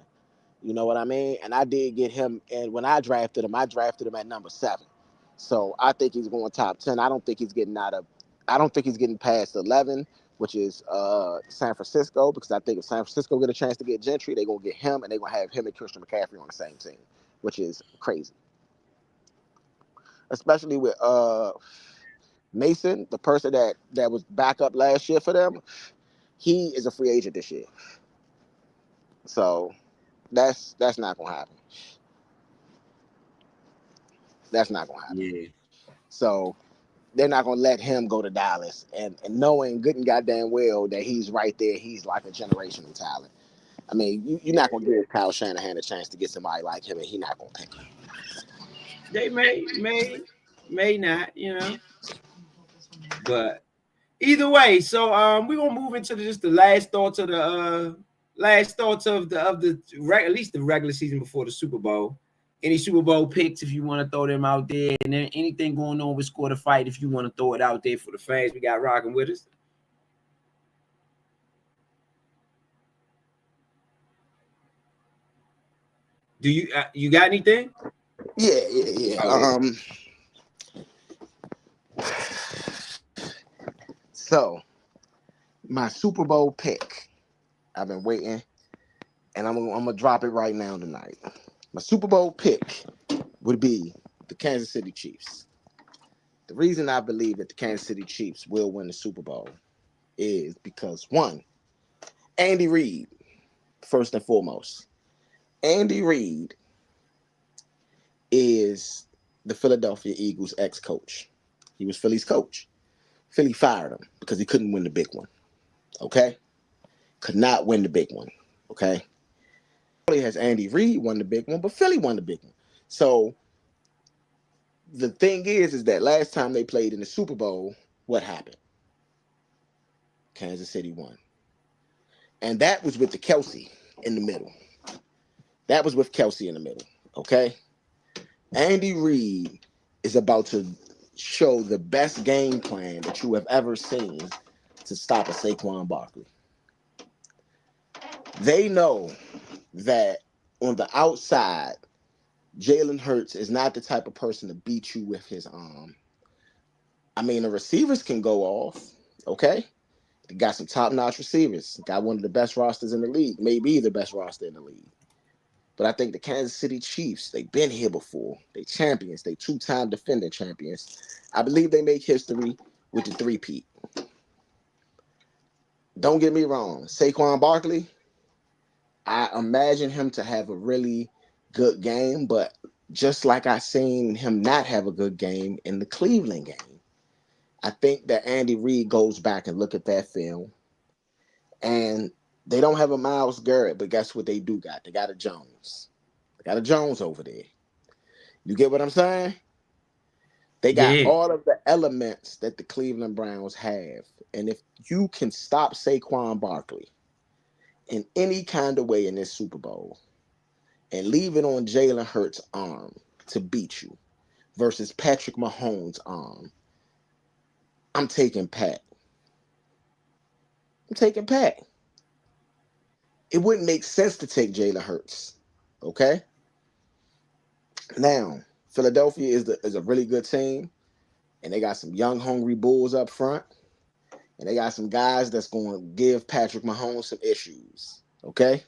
You know what I mean? And I did get him, and when I drafted him at number 7. So I think he's going top 10. I don't think he's getting past 11, which is San Francisco, because I think if San Francisco get a chance to get Gentry, they're gonna get him, and they're gonna have him and Christian McCaffrey on the same team, which is crazy. Especially with Mason, the person that was back up last year for them, he is a free agent this year. So that's not gonna happen. That's not gonna happen. Yeah. So they're not gonna let him go to Dallas, and knowing good and goddamn well that he's right there, he's like a generational talent. I mean, you're not gonna give Kyle Shanahan a chance to get somebody like him, and he's not gonna pick him. They may not, you know. But either way, so we're gonna move into just the last thoughts of the at least the regular season before the Super Bowl. Any Super Bowl picks if you want to throw them out there, and then anything going on with Score the Fight if you want to throw it out there for the fans we got rocking with us. Do you got anything? Yeah. Oh, So, my Super Bowl pick, I've been waiting, and I'm gonna drop it right now tonight. My Super Bowl pick would be the Kansas City Chiefs. The reason I believe that the Kansas City Chiefs will win the Super Bowl is because, one, Andy Reid, first and foremost. Andy Reid is the Philadelphia Eagles ex-coach. He was Philly's coach. Philly fired him because he couldn't win the big one. Okay? Could not win the big one. Okay? Philly has Andy Reid won the big one, but Philly won the big one. So the thing is that last time they played in the Super Bowl, what happened? Kansas City won. And that was with the Kelsey in the middle. Okay? Andy Reid is about to show the best game plan that you have ever seen to stop a Saquon Barkley. They know that on the outside, Jalen Hurts is not the type of person to beat you with his arm. I mean, the receivers can go off, okay? They got some top-notch receivers. Got one of the best rosters in the league, maybe the best roster in the league. But I think the Kansas City Chiefs, they've been here before. They champions. They two-time defending champions. I believe they make history with the three-peat. Don't get me wrong. Saquon Barkley, I imagine him to have a really good game, but just like I seen him not have a good game in the Cleveland game, I think that Andy Reid goes back and look at that film, and they don't have a Myles Garrett, but guess what they do got? They got a Jones. They got a Jones over there. You get what I'm saying? They got all of the elements that the Cleveland Browns have. And if you can stop Saquon Barkley in any kind of way in this Super Bowl and leave it on Jalen Hurts' arm to beat you versus Patrick Mahomes' arm, I'm taking Pat. I'm taking Pat. It wouldn't make sense to take Jalen Hurts. Okay? Now, Philadelphia is a really good team, and they got some young, hungry bulls up front, and they got some guys that's going to give Patrick Mahomes some issues. Okay?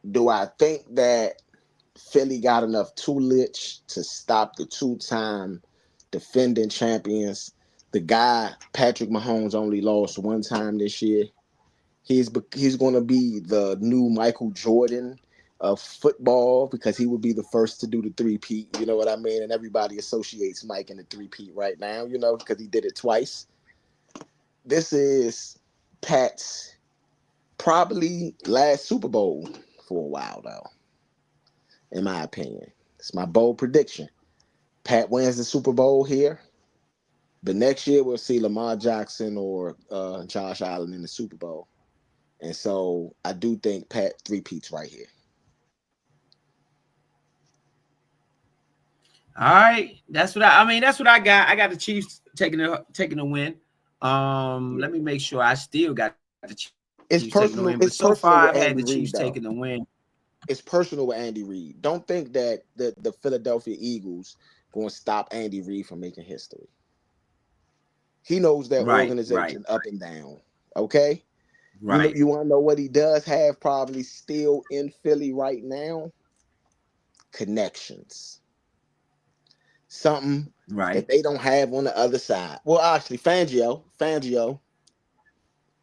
Do I think that Philly got enough toolage to stop the two-time defending champions? The guy, Patrick Mahomes, only lost one time this year. He's going to be the new Michael Jordan of football because he would be the first to do the three-peat. You know what I mean? And everybody associates Mike in the three-peat right now, you know, because he did it twice. This is Pat's probably last Super Bowl for a while, though, in my opinion. It's my bold prediction. Pat wins the Super Bowl here. But next year, we'll see Lamar Jackson or Josh Allen in the Super Bowl. And so I do think Pat three-peats right here. All right. That's what I got. I got the Chiefs taking a win. Let me make sure I still got the Chiefs. It's personal. It's so far I've had the Chiefs taking the win. It's personal with Andy Reid. Don't think that the Philadelphia Eagles going to stop Andy Reid from making history. He knows that organization up and down. Okay? Right. You want to know what he does have probably still in Philly right now? Connections. Something that they don't have on the other side. Well, actually, Fangio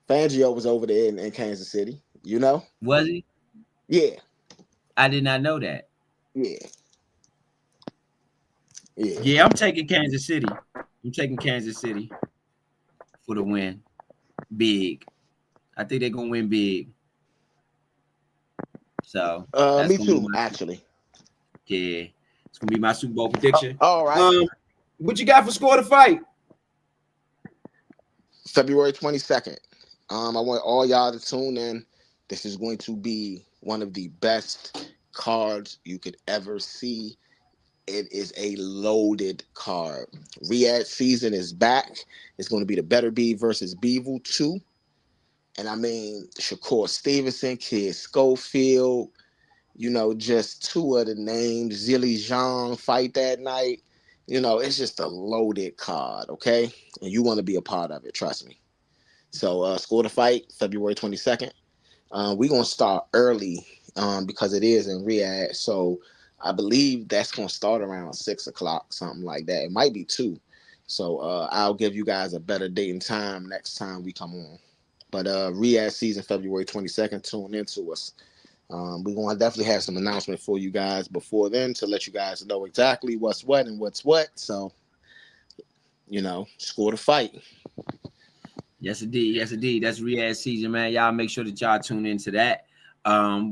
was over there in Kansas City. You know? Was he? Yeah. I did not know that. Yeah. Yeah, I'm taking Kansas City. For the win. Big. I think they're gonna win big. So me too, actually. Yeah. It's gonna be my Super Bowl prediction. All right. What you got for Score to Fight? February 22nd. I want all y'all to tune in. This is going to be one of the best cards you could ever see. It is a loaded card. Riyadh season is back. It's going to be the Better Be versus Bivol 2. And I mean, Shakur Stevenson, Kid Schofield, you know, just two of the names. Zilly Zhang fight that night. You know, it's just a loaded card, okay? And you want to be a part of it, trust me. So, Score to Fight, February 22nd. We're going to start early because it is in Riyadh. So, I believe that's going to start around 6 o'clock, something like that. It might be 2. So, I'll give you guys a better date and time next time we come on. But Riyadh season, February 22nd, tune into us. We're going to definitely have some announcement for you guys before then to let you guys know exactly what's what and what's what. So, you know, Score to Fight. Yes, indeed. Yes, indeed. That's Riyadh season, man. Y'all make sure that y'all tune into that.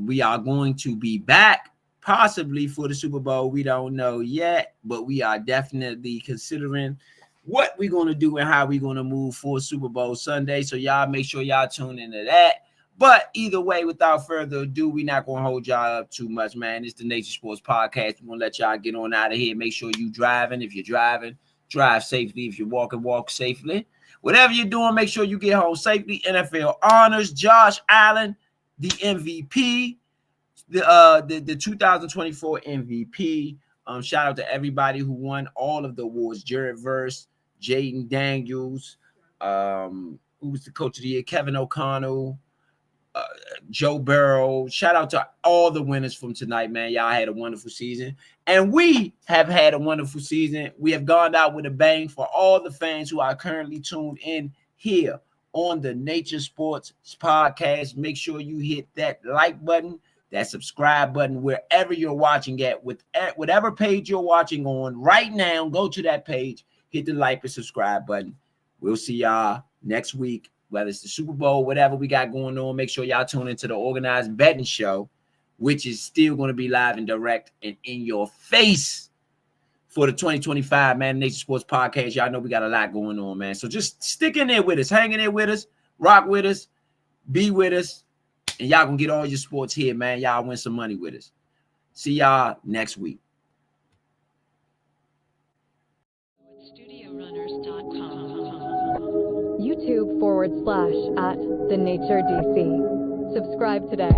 We are going to be back possibly for the Super Bowl. We don't know yet, but we are definitely considering what we're going to do and how we're going to move for Super Bowl Sunday. So y'all make sure y'all tune into that. But either way, without further ado, we're not going to hold y'all up too much, man. It's the Nature Sports Podcast. We're going to let y'all get on out of here. Make sure you driving. If you're driving, drive safely. If you're walking, walk safely. Whatever you're doing, make sure you get home safely. NFL honors Josh Allen, the MVP, the 2024 MVP. Shout out to everybody who won all of the awards. Jared Verse, Jaden Daniels, who was the coach of the year, Kevin O'Connell, Joe Burrow. Shout out to all the winners from tonight, man. Y'all had a wonderful season. And we have had a wonderful season. We have gone out with a bang for all the fans who are currently tuned in here on the Nature Sports Podcast. Make sure you hit that like button, that subscribe button, wherever you're watching at, with whatever page you're watching on right now. Go to that page, hit the like and subscribe button. We'll see y'all next week, whether it's the Super Bowl, whatever we got going on. Make sure y'all tune into the Organized Betting Show, which is still going to be live and direct and in your face for the 2025 Man Nation Sports Podcast. Y'all know we got a lot going on, man. So just stick in there with us, hang in there with us, rock with us, be with us, and y'all gonna get all your sports here, man. Y'all win some money with us. See y'all next week. YouTube/@TheNatureDC. Subscribe today.